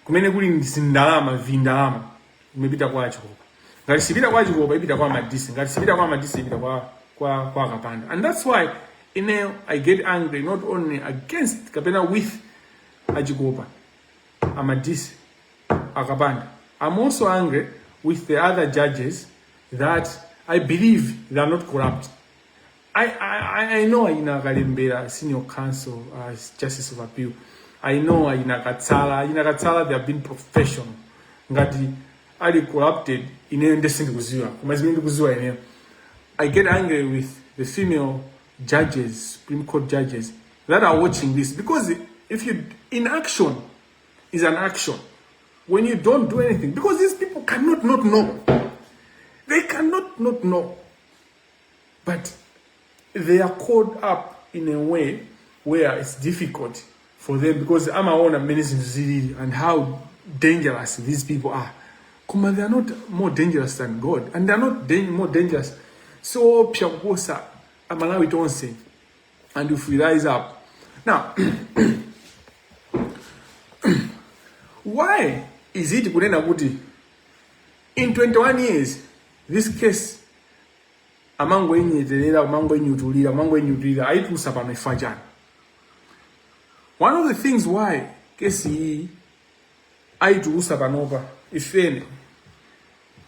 kumene kuli ndalama vindalama imepita kwa chikopa. Ngati sipita kwa chikopa ipita kwa madisi, ngati sipita kwa madisi ipita kwa kapanda. And that's why I get angry not only against kapena with Achikopa, Amadisi, Akabanda. I'm also angry with the other judges that I believe they are not corrupt. I know Aina Kalembera, Senior Counsel, Justice of Appeal. I know Aina Katsala, they have been professional. Ngati ali corrupted in a decent kuzua. I get angry with the female judges, Supreme Court judges that are watching this, because if you inaction is an action when you don't do anything, because these people cannot not know. They cannot not know, but they are caught up in a way where it's difficult for them, because I'm aware of many and how dangerous these people are. Kuma, they are not more dangerous than God, and they are not more dangerous. So Piakosa Amalawi don't say, and if we rise up now. Why is it kunena kuti in 21 years this case amango inyetelera amango inyutulira aitusa pano ifajana? One of the things why case hii aitusa panopa ifene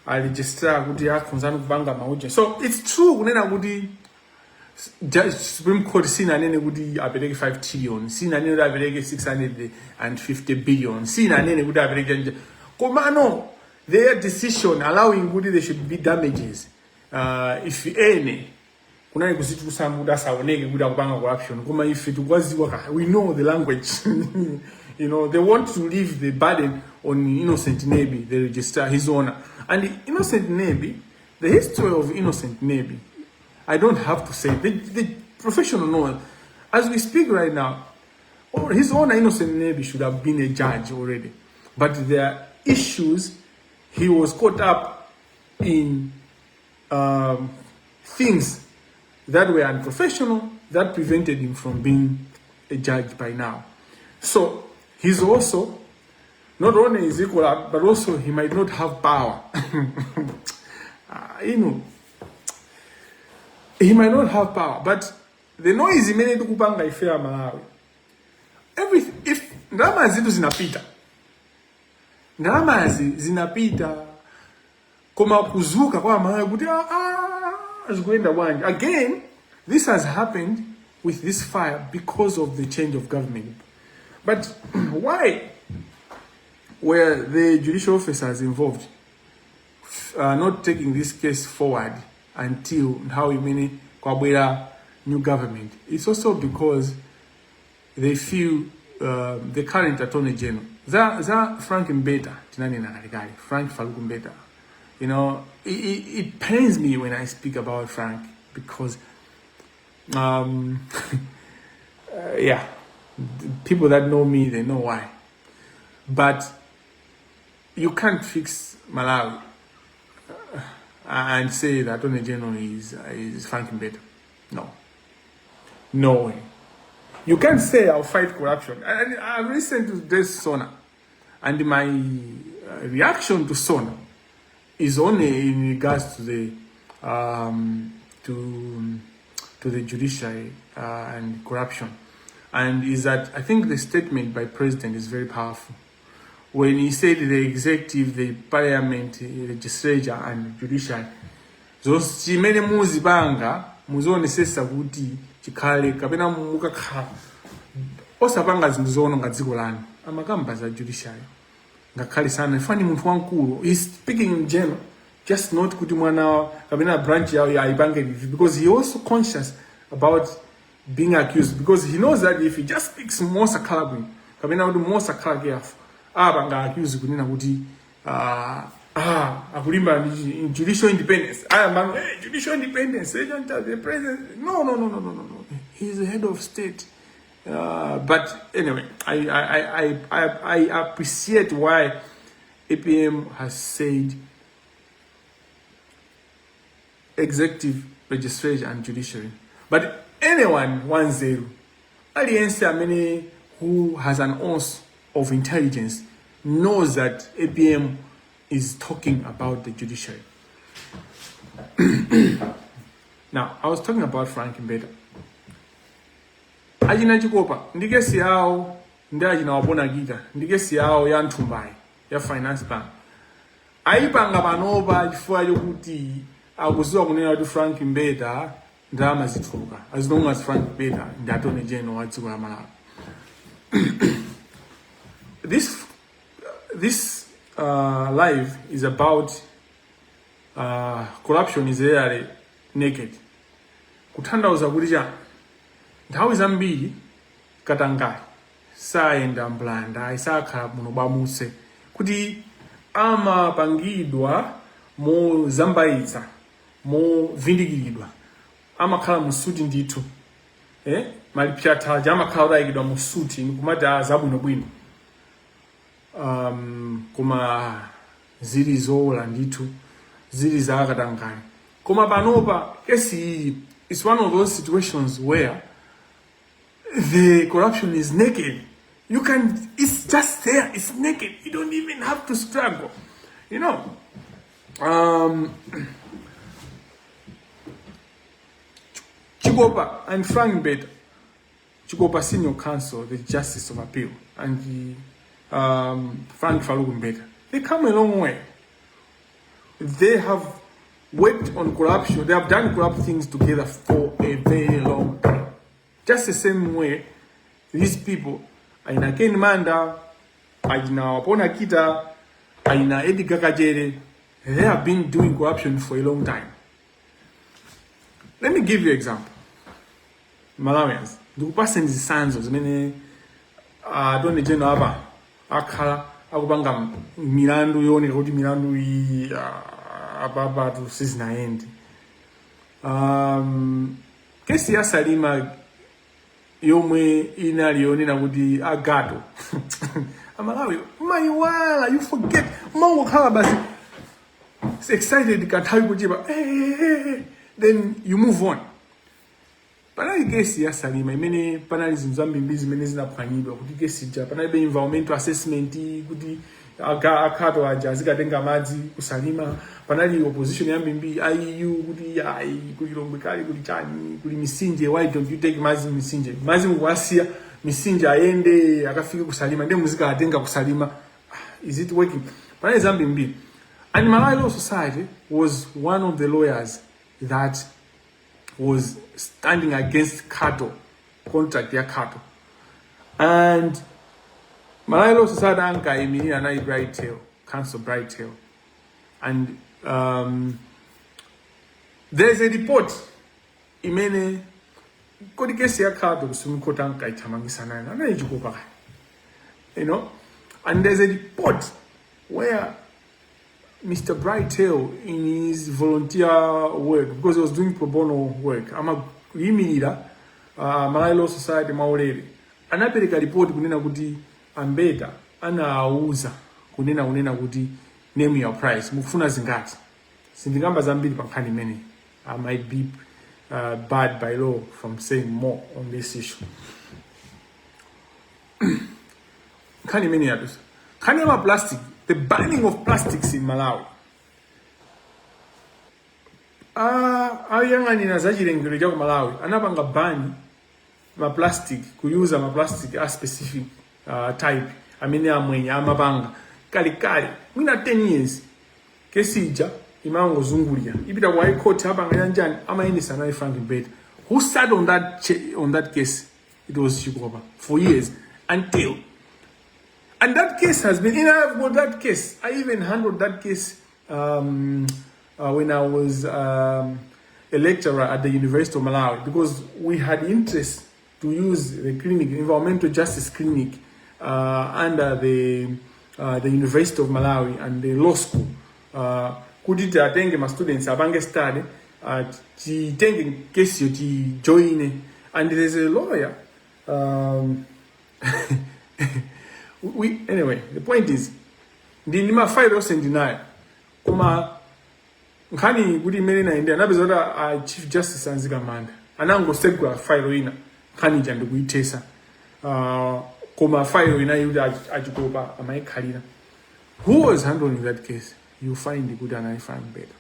register kuti akhonzana kubanga mauja. So it's true kunena kuti Supreme Court sina nene kuti apereke 5 trillion, sina nene kuti apereke 650 billion, sina nene kuti apereke komano their decision allowing kuti there should be damages if any kunani kusitu kusamuda saoneke kuti akupanga corruption. Koma if tukwaziwa we know the language. You know, they want to leave the burden on Innocent Nebi, the registrar, his owner. And the Innocent Nebi, the history of Innocent Nebi, I don't have to say. The professional know. As we speak right now, his owner, Innocent Nebi, should have been a judge already. But there issues, he was caught up in things that were unprofessional that prevented him from being a judge by now. So he's also, not only is equal, but also he might not have power. He might not have power, but the noise many to kupanga ifea Malawi. If ndalama zitu zinapita, koma kuzuka kwa Malawi kuti azikuenda bwanji. Again, this has happened with this fire because of the change of government. But why were the judicial officers involved not taking this case forward until how many kwabwera new government? It's also because they feel the current attorney general za Frank Mbeta tinani na kalikali Frank Faluku Mbeta, you know, it pains me when I speak about Frank because yeah, people that know me, they know why. But you can't fix Malawi and say that Attorney General is Frank Mbeta. No way. You can't say I'll fight corruption. I've listened to this Sona, and my reaction to Sona is only in regards to the judiciary and corruption, and is that I think the statement by President is very powerful when he said the executive, the parliament, the legislature and judiciary those chimene muzipanga muzonesesa kuti chikhale kapena mukakhala osapanga zinthu zoononga dziko lanu amakamba za judiciary ngakhale sana ifani munthu wankulu is speaking in general, just not kuti mwana kapena branch yawo yayipange because he also conscious about being accused, because he knows that if he just speaks more sakhalabwino kapena kuti more sakhala careful abanga accuse kunena kuti akulimba judicial independence. Judicial independence, the president. No. He's the head of state. But anyway, I appreciate why APM has said executive, legislature, and judiciary. But anyone 1-0, audience many who has an ounce of intelligence knows that APM is talking about the judiciary. Now, I was talking about Frank Mbeta. Ajina chikopa, ndigesi yao, ndajina wabona gita, ndigesi yao ya ntumbai, ya finance bank. Aipanga panoba chifukwa chokuti akuziwa kunena kuti Frank Mbeta ndalama zituluka. As long as Frank Mbeta ndi Attorney General wa dziko la Malawi. This live is about corruption is really naked. Kutanthauza kuti cha nthawi zambiri Katangale sayenda mblanda isakhala muno bamuse kuti amapangidwa mozambaitsa movindikiridwa amakhala musuti ndithu malipyatha amakhala odayikidwa musuti nkumati zabwinobwino kuma zili zola ndithu zili za Katangale. Koma panopa kesi it's one of those situations where the corruption is naked. It's just there, it's naked. You don't even have to struggle. You know, Chikopa and Frank Mbeta, Chikopa Senior Counsel, the Justice of Appeal, and the Frank Faluku Mbeta, they come a long way. They have worked on corruption. They have done corrupt things together for a very long time. Just the same way, these people, Aina Ken Manda, Aina Wapona Kita, Aina Eddie Kakajere, they have been doing corruption for a long time. Let me give you an example. Malawians, the person is Sansos, many Attorney General Aba, Akala, Akubanga, Mirandu Yoni, Rodi Mirandu, Ababa to Sisna End. Kesi ya Salima yomwe inali yonena kuti agato. Amalawi, Maiwala, you forget. Mango Kalabasi. It's excited, then you move on. Panali kesi ya Salima, many panels in Zambia business na paniba, kuti kesi ja, panali environmental assessment, kuti akato aja, zikatenga madzi kusalima, panali opposition ya mbimbi, IU, kuti kuti lombekali, kuti chani, kuti misinje, why don't you take madzi misinje? Madzi mwasia, misinje aende, akafika kusalima, nde muzika atenga kusalima. Is it working? Panali Zambia. And Malawi Law Society was one of the lawyers that was standing against cattle, contract ya cattle. And Malawi Law Society anka imini anai Bright Tail, Council Bright Tail. And there's a report imene kodi kesi ya cattle kusumikota anka itamangisa nana anai jikupa. You know? And there's a report where Mr. Brightail, in his volunteer work, because he was doing pro bono work, ama yimirira Malawi Law Society maulere anapereka report kunena kuti ambeta anauza kunena kuti name your price mukufuna zingati sindingamba zambiri pankhani imene. I might be barred by law from saying more on this issue. Nkhani imene yadusa nkhani ya plastic, the banning of plastics in Malawi. Ayangani na zachilengero cha Malawi anapanga bani ma plastic, kuyuza ma plastic a specific type amene amwenye amapanga kali mwina 10 years kesija imango zungulia ipita kwa high court hapa ngayanjani amaendesa na Frank Mbete. Who sat on that case? It was Chikopa for years until. And that case has been, that case, I even handled that case when I was a lecturer at the University of Malawi, because we had interest to use the clinic, environmental justice clinic, under the University of Malawi and the law school. Kudita atenge my students abange study, tenge case yo join, and there's a lawyer. Anyway, the point is, the Nima file was in denial. Kuma Nkani Gudi Merina India, Nabizota Chief Justice Anzigamanda. Anango Segua file in Kani Jandu Tesa. Kuma file in Ajugoba, Amai Kalina. Who was handling that case? You find the good and I find better.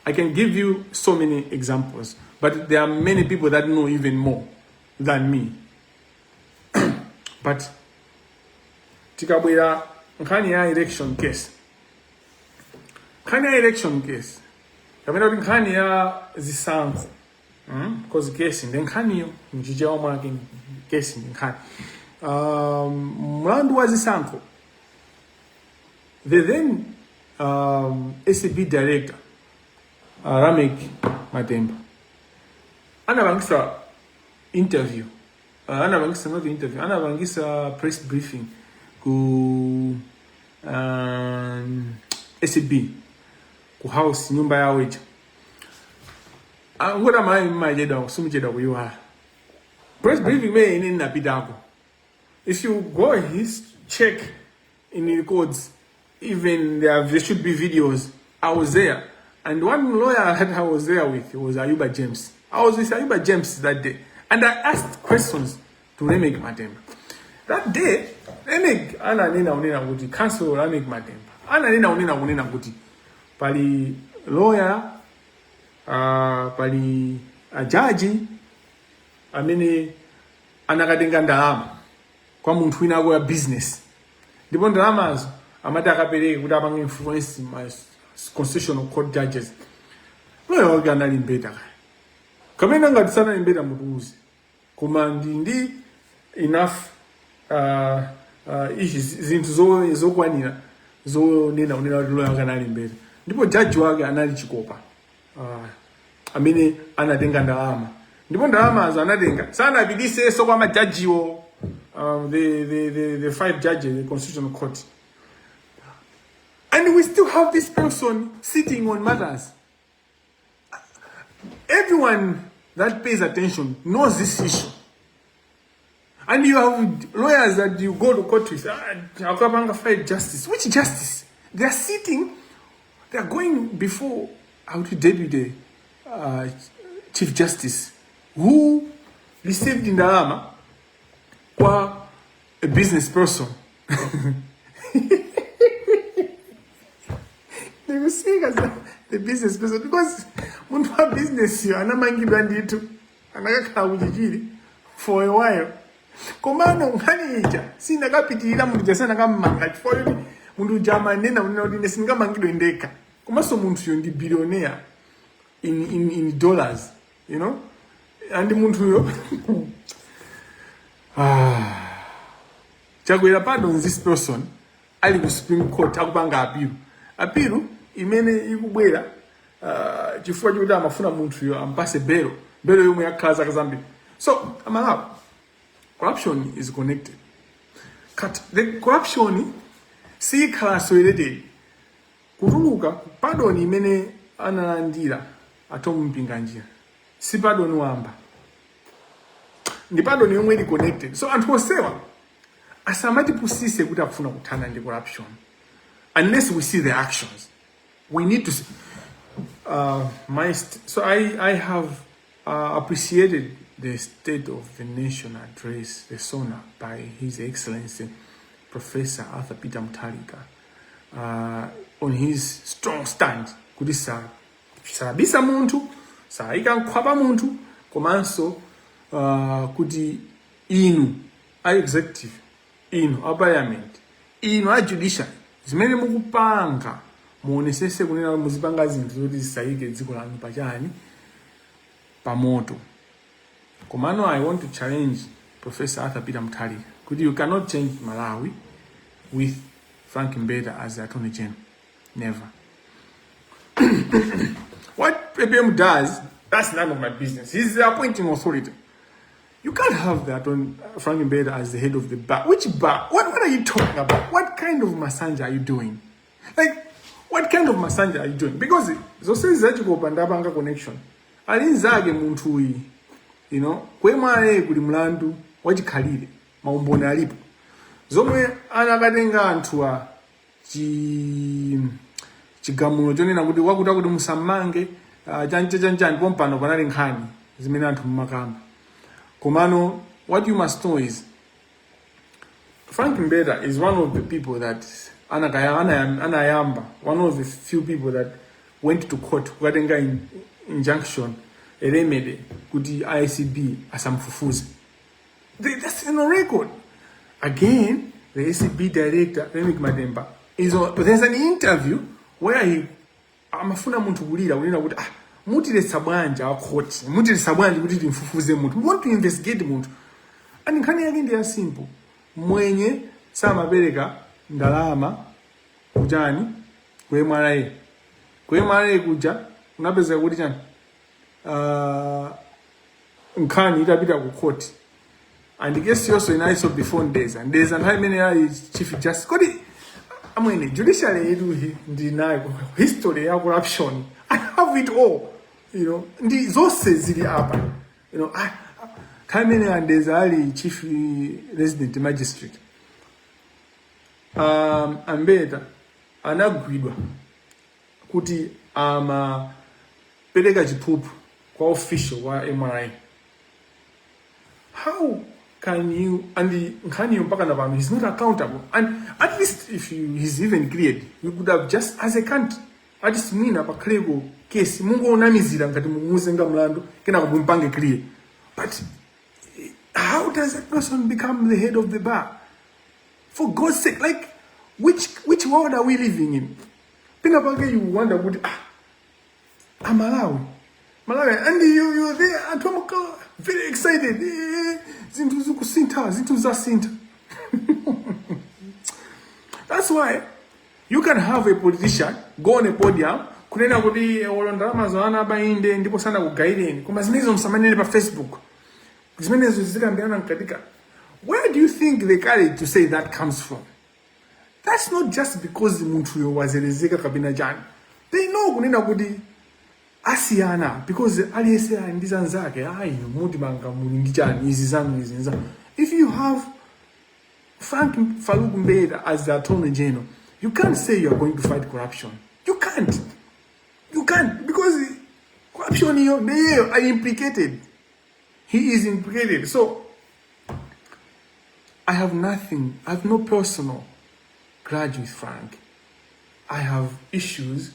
I can give you so many examples, but there are many people that know even more than me. But tikabwera nkhani ya election case. Nkhani ya election case. Kamena kuti nkhani ya zisankho. Because case ndi nkhani yo mjija wa mwake case ndi nkhani. Mlandu wa zisankho. The then SCP director Ramek Matemba anabangisa interview. Anabangisa not interview. Anabangisa press briefing ku SCB ku house nyumba ya wecha. Ngoda majeda sumjeda kuyiwa. Press briefing me in napidako. If you go his check in the records, even there should be videos. I was there, and one lawyer that I was there with was Ayuba James. I was with Ayuba James that day, and I asked questions to Remek Matemba. That day, Remek ana nina unena kuti cancel Remek Matemba. Ana nina unena kuti pali lawyer, pali judge, amene anakatenga ndalama kwa munthu wina kwa business. Ndipo ndalamazo amati akapereke kuti apange influence my constitutional court judges. Lawyer wake anali mbeta kaya. Kamene ngati sana mbeta mutuuzi. Koma ndi enough zinthu zokwanira zonena unena kuti lawyer wake anali mbeta. Ndipo judge wake anali Chikopa. Amene anatenga ndalama. Ndipo ndalamazo anatenga. Sana abidise so kwa majajiwo. The 5 judges in the Constitutional Court. And we still have this person sitting on matters. Everyone that pays attention knows this issue. And you have lawyers that you go to court with, Akabanga fight justice. Which justice? They are sitting, they are going before our deputy chief justice, who received in the Lama qua a business person. They will see as the business person because when for business you are not mangi for a while. Komano nganija sina kapitirira muntu jasana kamanga for muntu jamane na unodine singa mangido indeka. Komaso muntu yo ndi billionaire in dollars, you know? And muntu yo Chagwera pardon this person ali ku Supreme Court akupanga apiru imene ikubwera chifukwa chikuti amafuna munthu yo ampase belo yomwe yakhaza kazambi. So amalapo corruption is connected. The corruption si class related. Kutuluka pardon imene analandira atomumpinga njira. Si pardon wamba. Ndi pardon yomwe ili connected. So anthu osewa asamati pusise kuti akufuna kuthana ndi corruption. Unless we see the actions. We need to see. So I have appreciated the State of the Nation address, the SONA, by His Excellency Professor Arthur Peter Mutharika, on his strong stand. Kuti sarabisa muntu, saika nkhwapa muntu, komanso kuti inu a executive, inu a parliament, inu a judiciary, zimene mukupanga muonesese kunena muzipanga zinthu zoti zisaike dziko lanu pachani pamoto. Komano, I want to challenge Professor Arthur Peter Mutharika. You cannot change Malawi with Frank Mbeda as the Attorney General. Never. What PPM does, that's none of my business. He's the appointing authority. You can't have that on Frank Mbeda as the head of the bar. Which bar? What are you talking about? What kind of massage are you doing? Like, what kind of massage are you doing? Because Zose Zachiko Pandabanga connection. Alinzage Muntui, you know, Kwemare kuli mlandu wachikhalire maumboni alipo. Zomwe anakatenga anthuwa chigamulo chonena kuti wakuti kuti musamange chanchani pompano panali nkhani zimene anthu mmakamba. Komano, what you must know is Frank Mbeda is one of the people that anayamba, one of the few people that went to court kukatenga injunction a remedy kuti ICB asamfufuze. That's in a record. Again, the ACB director Remik Mademba there's an interview where he amafuna muntu kulira unena kuti mutile sabwanja wa court, mutile sabwanja kuti timfufuze muntu. We want to investigate muntu. And nkhani yake ndi ya simple. Mwenye samabereka ndalama kujani kwemarae kuja unapeza kuti chani nkhani itapita ku court. And the case also in ISO before days. And there's an high many chief justice. Kodi amwene judiciary yedu ndinayo history ya corruption. I have it all. You know, ndi zose zili apa. You know, time many and there's ali chief resident magistrate. Ambeta anagwidwa kuti pereka chipupu kwa official wa MRI. How can you, and the nkhani mpaka na pano, he's not accountable. And at least if he's even cleared, we could have just, as a country, at least mina pa clego case, mungu onamizira ngati mumuzenga mlando, kena kubumpange clear. But how does that person become the head of the bar? For God's sake, like, which world are we living in? Pinapage, you wonder, I'm Malawi, and you're there, Atomaka, very excited. That's why you can have a politician go on a podium, kunena kuti olondama zoana bainde ndipo sana kugaideni. Kuma zimezo msamanene pa Facebook. Zimezo zikambiana nkatika. Where do you think the courage to say that comes from? That's not just because muntu yo wazelezeka kabina jani. They know kunena kuti asiyana because aliyese ndizanzake muti manga mulingi jani izi zangu izi nza. If you have Frank Farouk Mbeda as the Attorney General, you can't say you are going to fight corruption. You can't. You can't, because corruption, they are implicated. He is implicated. So I have nothing. I have no personal grudge with Frank. I have issues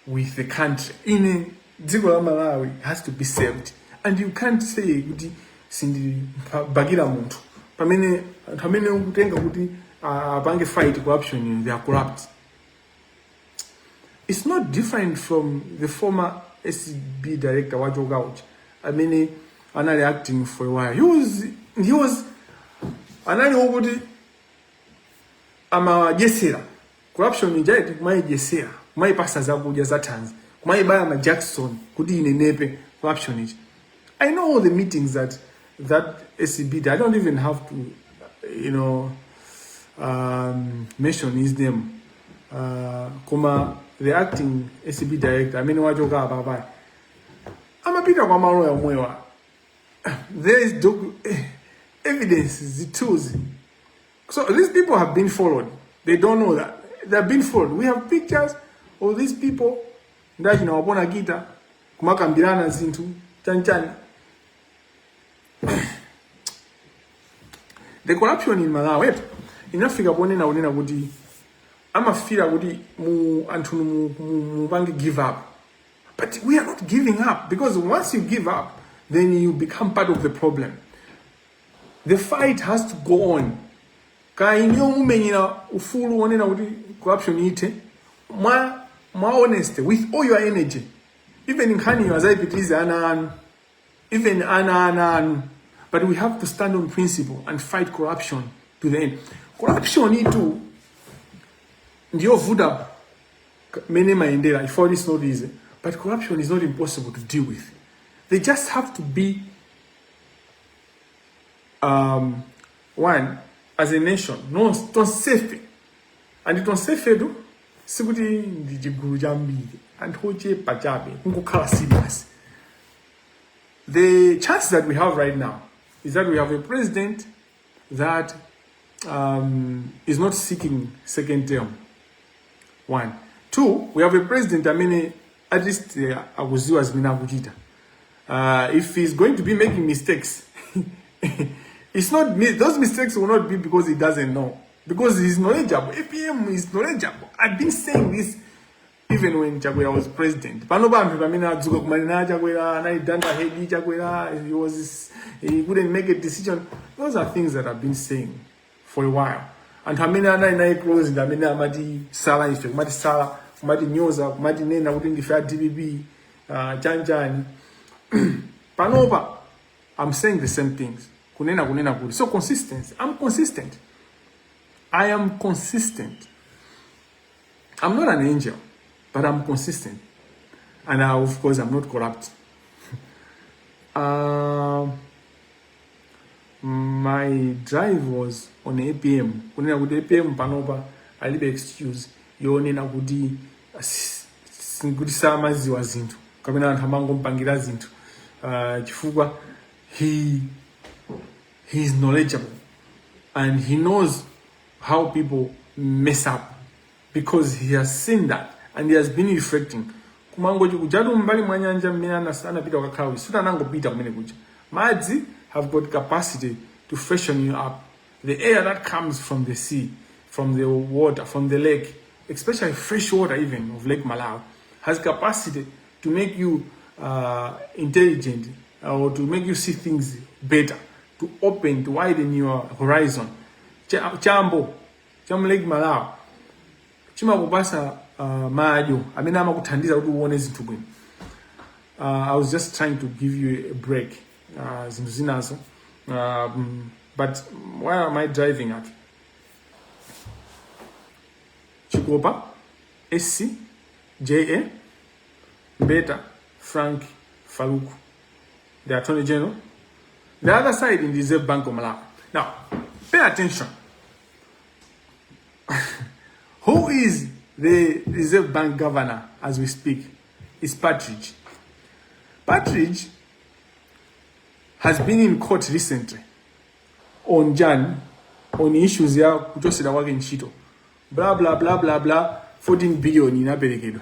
with the country. In Dziko Malawi has to be saved, and you can't say kuti sindi bagira muntu. Pamene ukutenga kuti bange fight corruption, they are corrupt. It's not different from the former SCB director Wajo Gauch. I mean, anali acting for a while. He was anali ukuthi jesera corruption injayiti kumayi jesera kumayi pasa zakuja zatanzi kumayi baya ma Jackson kuti inenepe corruption iji. I know all the meetings that SCB did. I don't even have to mention his name. The acting SCB director, I mean, wajoga baba. Amapita kwa maroya mwewa. There is evidence, the tools. So these people have been followed. They don't know that. They have been followed. We have pictures of these people. Ndaji na wabona gita. Kumaka mbirana zintu. Chanchani. The corruption in Malawi. In Africa, unena kuti amafira kuti anthu mupange give up. But we are not giving up, because once you give up, then you become part of the problem. The fight has to go on. Ka inyo mumenyina ufulu onena kuti corruption ite mwa honesty with all your energy. Even in Kanye wazayipitize ana even ana. But we have to stand on principle and fight corruption to the end. Corruption itu ndio vuda many maendela if all is not easy. But corruption is not impossible to deal with. They just have to be one, as a nation, no, don't safe. And it don't safe do sikuti ndijiguru jambili and hoje pajabe ngukhala serious. The chance that we have right now is that we have a president that is not seeking second term. One. Two, we have a president, I mean, at least Aguziwa has been Agujita. If he's going to be making mistakes, it's not those mistakes will not be because he doesn't know, because he's knowledgeable. APM is knowledgeable. I've been saying this even when Chakwera was president. He couldn't make a decision. Those are things that I've been saying for a while. And Hamina na close in Hamina Madi Sala is Madi Sala, Madi Nyoza, Madi Nena wouldn't defer DBB, Janjan. Panova, I'm saying the same things. Kunena good. So consistency. I'm consistent. I am consistent. I'm not an angel, but I'm consistent. And of course, I'm not corrupt. My drive was on APM. Kunena good APM Panova, I leave excuse. Yonena gudi singudi sama ziwa zintu. Kamina hamango mpangira zintu. Chifugwa, he is knowledgeable and he knows how people mess up because he has seen that and he has been reflecting. Kumango jadu mbali mwanyanja mina sana pita wakakawi. Suta nango pita kumene kuja. Madzi have got capacity to freshen you up. The air that comes from the sea, from the water, from the lake, especially fresh water even of Lake Malawi, has capacity to make you intelligent or to make you see things better, to open, to widen your horizon. Chambo Lake Malawi. Chima kubasa maajo. Amina makuthandiza kuti uone zinthu bwino. I was just trying to give you a break. Zinthu zinazo. But where am I driving at? Chikopa, SC, JA, Beta, Frank Farouk, the Attorney General. The other side in the Reserve Bank of Malawi. Now, pay attention. Who is the Reserve Bank governor as we speak? Is Partridge. Partridge has been in court recently on Jan on issues ya kuchosera kwake ntchito bla bla bla bla bla 14 billion inaperekedwa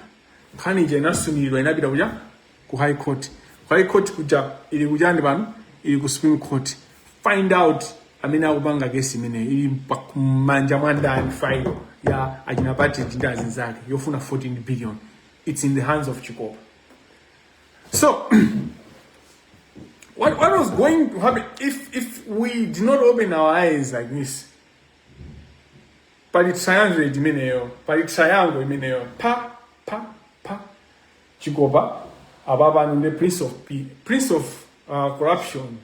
khani je nasunilwa inapita kuja ku high court kuja ili kujani pano ili ku Supreme Court find out amene akupanga kesi imene ili manja mwandani file ya ajinapati jindazi zake yofuna 14 billion. It's in the hands of Nkhope. So what was going to happen if we did not open our eyes like this? Pali triangle imeneyo pa Nkhope ababa the prince of corruption,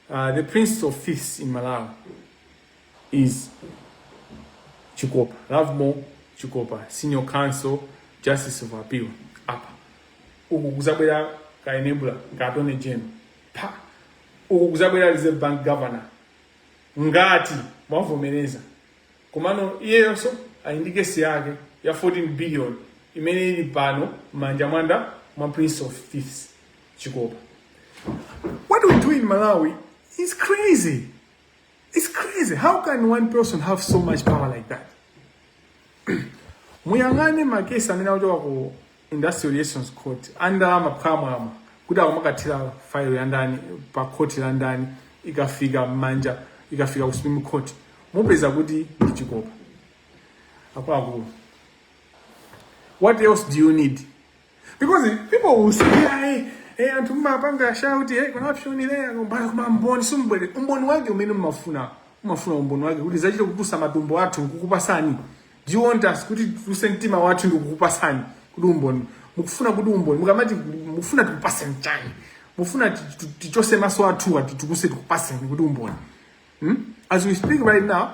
the prince of thieves in Malawi is Nkhope. Nkhope, senior counsel, justice of appeal. Apa uku kuzabwera ka enabler ngatone general pa uku kuzabwera reserve bank governor ngati mwavomereza komano iyeso aindikesi yake ya 14 billion imene ili pano manja mwanda mwa prince of thieves Nkhope. What we do in Malawi is crazy. It's crazy. How can one person have so much power like that? Muyangane makesi amene akuchoka ku Industrial Relations Court anda maphamwa kuda kwamakatira file yandani pa court landani ikafika manja ikafika ku Supreme Court mupeza kuti ndi Nkhope. Akulu. What else do you need? Because people will say anthu mapanga shout corruption ile ngombana kuma mboni sumbwele umboni wake umene umafuna umboni wake kuti zachita kupusa matumbo athu kukupasani. Do you want us kuti tusentima wathu ndikukupasani kuti umboni mukufuna kuti umboni mukamati mufuna tikupase mchani mufuna tichose maso athu ati tukuse tikupase kuti umboni. As we speak right now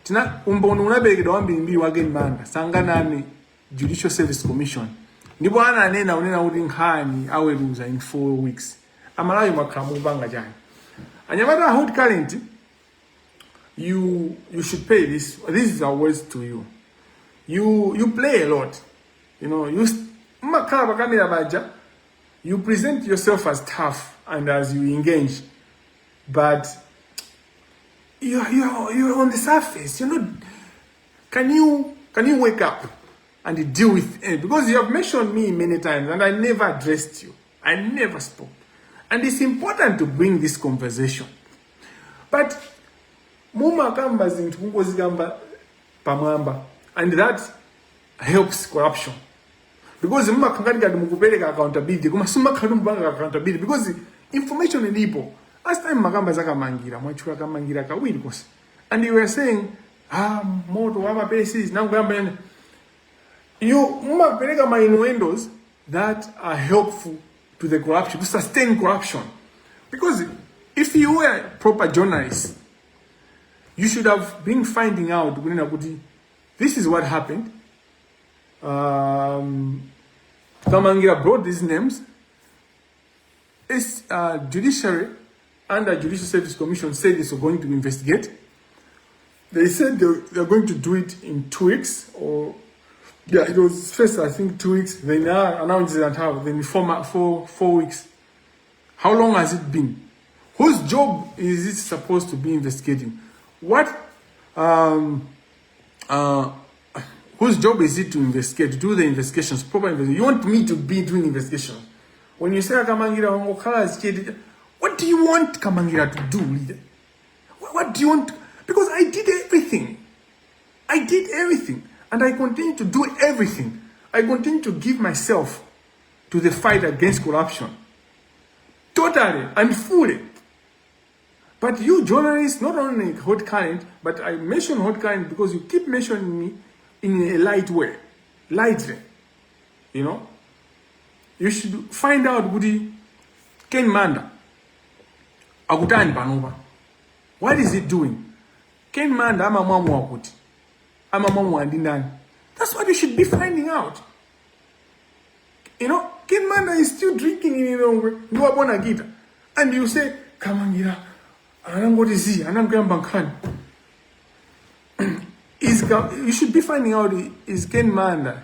tina umboni unaberekedwa wambiri wake Manda sanganani Judicial Service Commission ndipo unena kuti nkhani aweruza in 4 weeks amalawi makhamu kupanga chani anyamata hold current. You should pay this. This is our words to you. You play a lot. You know, you present yourself as tough and as you engage, but you're on the surface. You're not. Can you wake up and deal with it? Because you have mentioned me many times and I never addressed you. I never spoke. And it's important to bring this conversation. But muma kamba zintu kungozigamba pamwamba, and that helps corruption. Because muma kangani kadi mukupeleka accountability kuma suma kadi mubanga accountability because information ilipo. Last time makamba za Kamangila mwachura Kamangila kawili kosi, and you were saying moto wama bases na ngamba you muma peleka my innuendos that are helpful to the corruption, to sustain corruption. Because if you were a proper journalist, you should have been finding out, this is what happened. Kamangila brought these names. It's judiciary under Judicial Service Commission said it's going to investigate. They said they're going to do it in 2 weeks, or it was first I think 2 weeks. They now announced it how then 4 weeks. How long has it been? Whose job is it supposed to be investigating? Whose job is it to investigate, to do the investigations, proper investigation? You want me to be doing investigations? When you say Kamangila, what do you want Kamangila to do? What do you want? Because I did everything. And I continue to do everything. I continue to give myself to the fight against corruption. Totally and fully. But you journalists, not only hot current, but I mention hot current because you keep mentioning me in a light way. Lightly. You know? You should find out Budi Ken Manda. Agutani Panova. What is it doing? Ken Manda ama mamu wakuti. Ama mamu wandindani. That's what you should be finding out. You know, Ken Manda is still drinking in Ilongwe. You are born a guitar. And you say, Kamangila, you should be finding out, is Ken Manda,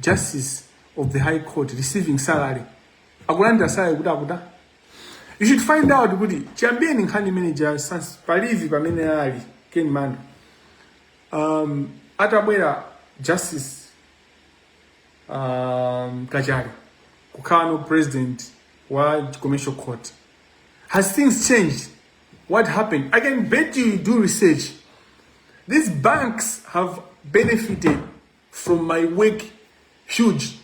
Justice of the High Court, receiving salary? You should find out kuti chambeni nkhani manager sans palivi pamene ali Ken Manda. Atabwera Justice Kajari kukano president wa commercial court. Has things changed? What happened? I can bet you do research. These banks have benefited from my work huge.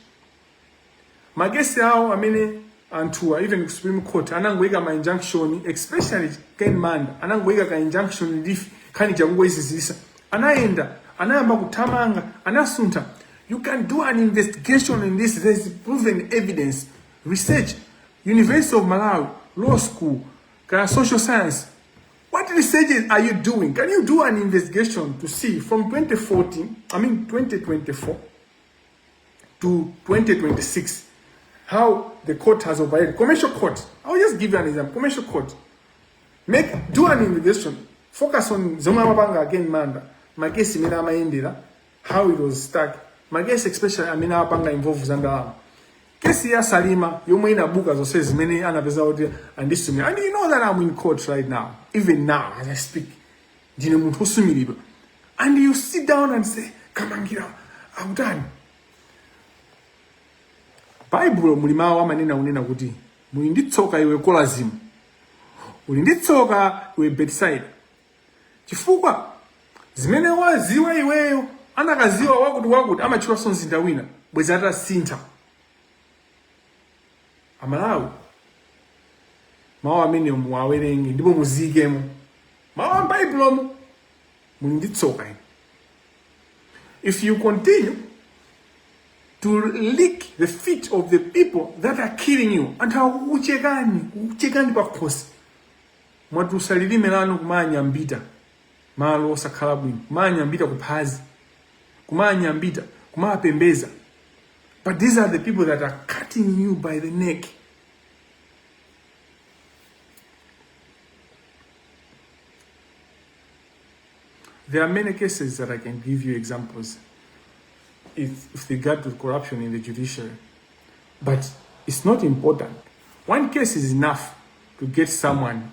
Magesi hao amene antua even Supreme Court anangweka ma injunction, especially Ken Manda anangweka ka injunction relief kani chakungwezizisa anaenda anayamba kutamanga anasunta. You can do an investigation in this. There's proven evidence, research, University of Malawi, law school, social science. What research are you doing? Can you do an investigation to see from 2024 to 2026 how the court has operated? Commercial court. I'll just give you an example. Commercial court. Do an investigation. Focus on Zoma Mabanga again, Manda. My case in Indira, how it was stuck. My case especially Amina Mabanga involved Zandala. Kesi ya Salima, you may not book as says many others out there and this to me. And you know that I'm in court right now. Even now, as I speak. And you sit down and say, Kamangila, I'm done. Bible mulima wa manena unena kuti mulinditsoka iwe kolazimu. Ulinditsoka iwe bedside. Chifukwa zimene waziwa iweyo anakaziwa wakuti amachira sonzinda wina bwezata sintha. Amalawi mawa amene muwawerenge ndipo muzikemo mawa Bible mulinditsoka ine. If you continue to lick the feet of the people that are killing you, and how uchekani pakhosi mwatusalilime lanu kumanyambita malo osakhala bwino kumanyambita kuphazi kumanyambita kumapembeza. But these are the people that are cutting you by the neck. There are many cases that I can give you examples if regard to corruption in the judiciary. But it's not important. One case is enough to get someone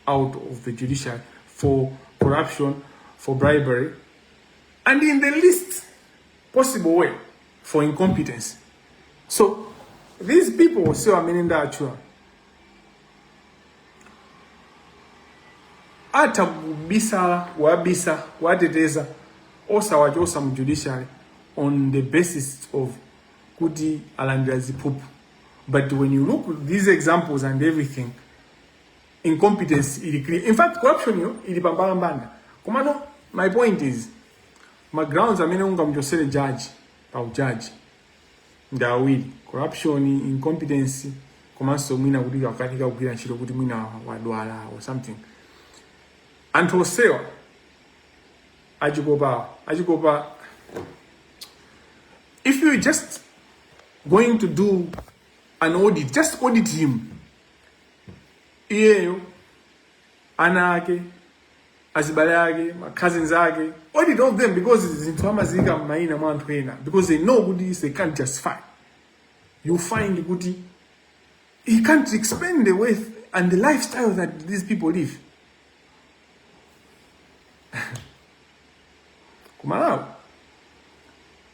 out of the judiciary for corruption, for bribery, and in the least possible way for incompetence. So these people say amenenda achua. Ata bisala, wabisa, wateteza, osa wajosa judiciary on the basis of kuti alandrazi poop. But when you look at these examples and everything, incompetence in fact corruption ilipambana. Kumano, my point is, my grounds amene ungamjosele judge au judge ndawili corruption, incompetence, komanso mwina kuti akatika kugwira ntchito kuti mwina wadwala or something. Anthu osewa achikopa. If you're just going to do an audit, just audit him. Iyeyo ana ake azibale ake cousins ake, audit all of them, because zinthu amazika maina mwa anthu ena, because they know kuti they can't justify. You find kuti he can't explain the way and the lifestyle that these people live. Kumalawi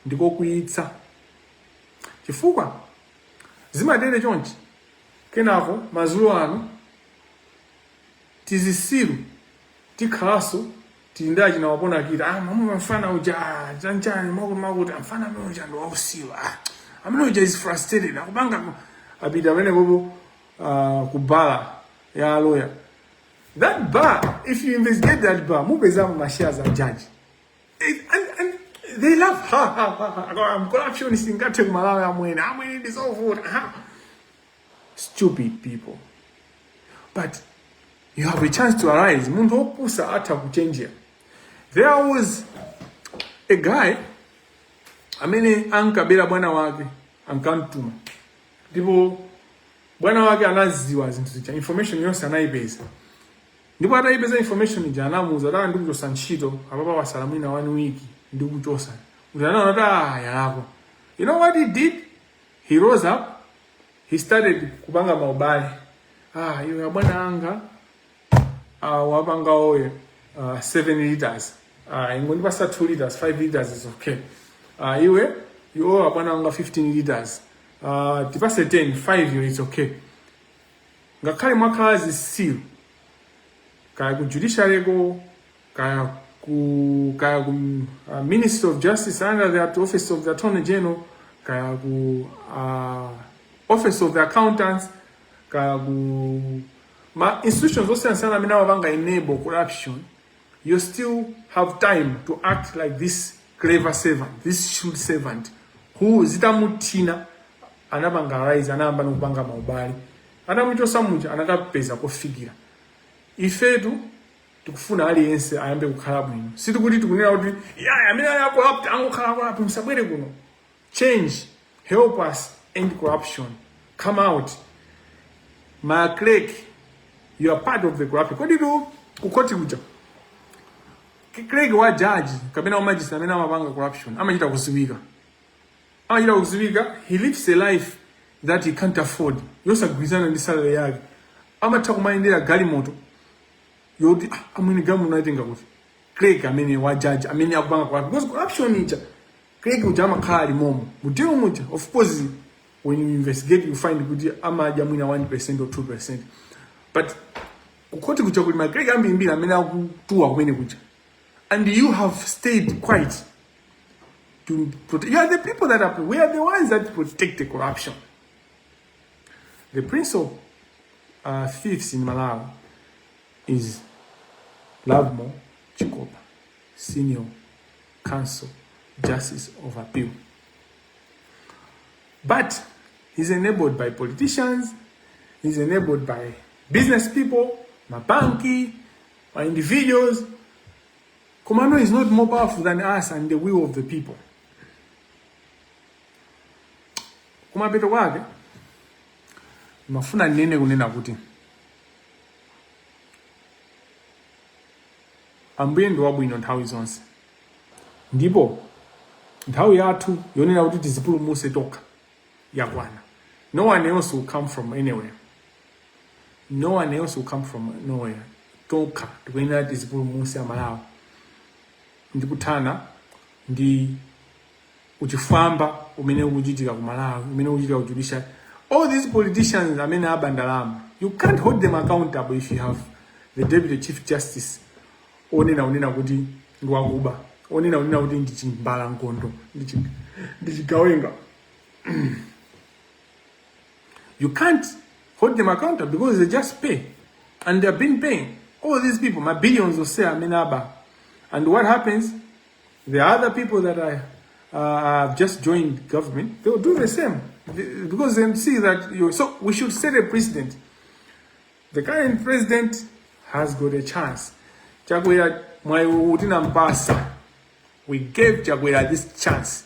ndiko kuitsa chifukwa zimadere chonchi kenako mazulu ano tizisiru tikhalaso tindaji na wapona kita mamu mfana uja chanchani makuti mfana uja ndo wausiwa amene uja is frustrated akubanga abida wene bobo kubala ya lawyer. That bar, if you investigate that bar, mubeza mashares are judge. And they laugh. I'm corruption is in Kate Malawi. I'm winning this all food. Stupid people. But you have a chance to arise. Mundo pusa ata kuchenjia. There was a guy. Amene ankabela bwana wake ankantuma. Ndipo bwana wake anaziwa zintu information yose anaibeza. Ndipo ataipeza information jana muza dala ndugu sanchito ababa wasalamina 1 week ndugu chosa. Ujana nata yalako. You know what he did? He rose up. He started kubanga maubale. iwe abwana anga wapanga oil 7 liters ingondipasa 2 liters 5 liters is okay. Iwe you abwana anga 15 liters tipase 10 5 is okay. Ngakhale mwakazi still kaya ku judiciary go kaya ku Ministry of Justice under the Office of the Attorney General kaya ku Office of the Accountants kaya ku ma institutions also sana mina wabanga enable corruption. You still have time to act like this clever servant, this shrewd servant who zitamutina anabanga rise anamba nokubanga maubali anamucho samuja anakapeza kofigira ifetu tukufuna aliyense ayambe kukhala bwino situkuti tukunena kuti amene ali corrupt angokhala corrupt musabwere kuno. Change, help us end corruption, come out. My clerk, you are part of the corruption. Kodi do kukoti kuja clerk wa judge kabena wa magistrate amene amapanga corruption amachita kuziwika he lives a life that he can't afford. Yosagwizana ndi salary yake amatha kumayendera galimoto yoti amene gamu naitenga kuti clerk amene wa judge amene akupanga corruption because corruption ija clerk ujama kali momo mutero muja. Of course when you investigate you find kuti amaja mwina 1% or 2%, but kukoti kuja kuti my clerk ambimbira amene akutuwa kumene kuja and you have stayed quiet to protect. You are the people that we are the ones that protect the corruption. The prince of thieves in Malawi is Nkhope, Senior Counsel Justice of Appeal. But he's enabled by politicians, he's enabled by business people, mabanki, by individuals. Commando is not more powerful than us and the will of the people. Kumapeto kwake mafuna nene kunena kuti ambuye ndi wabwino nthawi zonse ndipo nthawi yathu yonena kuti tizipulumutse tokha yakwana. No one else will come from anywhere. No one else will come from nowhere. Tokha tikuyenera tizipulumutse Malawi ndikuthana ndi uchifamba umene ukuchitika ku Malawi umene ukuchitika ku judiciary. All these politicians amene abandalama, you can't hold them accountable if you have the Deputy Chief Justice onena kuti ngwakuba onena kuti ndichimbala nkondo ndichigawenga. You can't hold them accountable because they just pay and they have been paying all these people my billions of say amene aba. And what happens? The other people that have just joined government, they will do the same because they see that so we should set a precedent. The current president has got a chance. Chakwera mwaiutina mpasa. We gave Chakwera this chance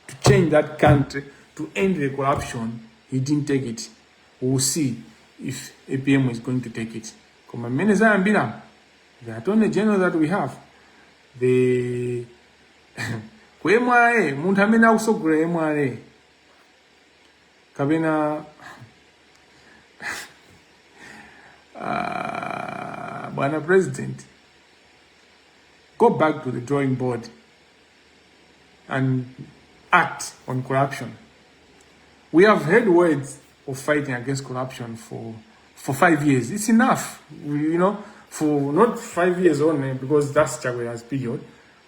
to change that country, to end the corruption. He didn't take it. We'll see if APM is going to take it. Kama meneza ambila, the Attorney General that we have, the kwe mware muntu amene akusogolera mware kapena bwana president, go back to the drawing board and act on corruption. We have heard words of fighting against corruption for 5 years. It's enough, for not 5 years only because that's Chakwera's period,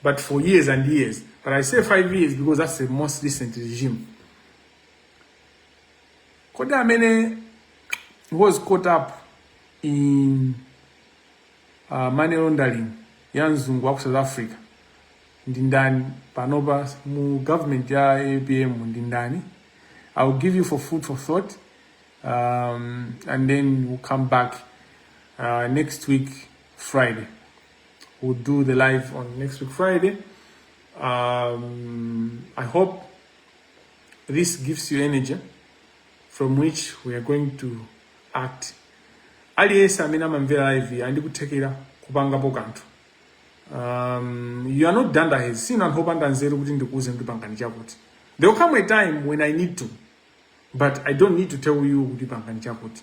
but for years and years. But I say 5 years because that's the most recent regime. Koda Amene was caught up in money laundering, yanzungu wa South Africa. Ndindani panoba mu government ya APM ndindani. I'll give you for food for thought, and then we'll come back next week Friday. We'll do the live on next week Friday. I hope this gives you energy from which we are going to act. Aliesa amene amamvera live andi kutekera kupangapo kanthu. You are not done ahead. Sina Nkhope ndanzeru kuti ndikuze ndipangani chakuti. There will come a time when I need to, but I don't need to tell you kuti pangani chakuti.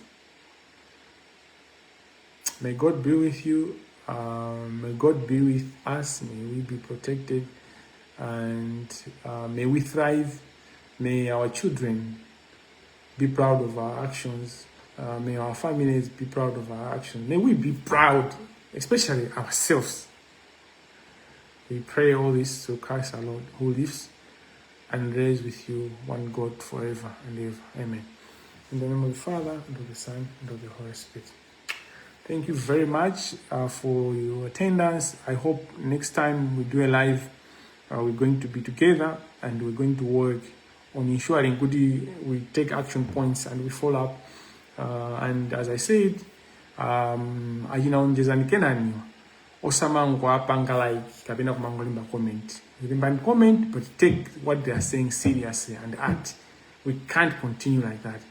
May God be with you. May God be with us. May we be protected, and may we thrive. May our children be proud of our actions. May our families be proud of our actions. May we be proud, especially ourselves. We pray all this through Christ our Lord, who lives and reigns with you, one God, forever and ever. Amen. In the name of the Father, and of the Son, and of the Holy Spirit. Thank you very much for your attendance. I hope next time we do a live, we're going to be together and we're going to work on ensuring we take action points and we follow up. And as I said, ajinaonjeza nikenaniwa osamango apanga like kabina kumangolimba comment. You comment, but take what they are saying seriously and act. We can't continue like that.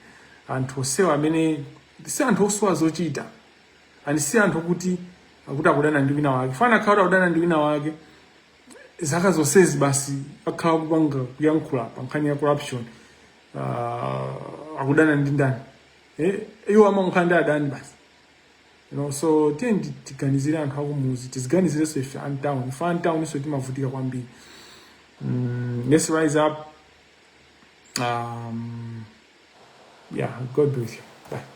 And to say many the and also azochita. And see anthu kuti akuti akudana ndi wina wake. Fana khala akudana ndi wina wake. Zaka zonsezi basi akhala kupanga kuyankhula pa nkhani ya corruption. Akudana ndi ndani. Iyo amankhandira adani basi. So tiganizire anthu akumuzi, tiziganizire so ife antown. Ife antown iso timavutika kwambiri. Let's rise up. Yeah, God bless you. Bye.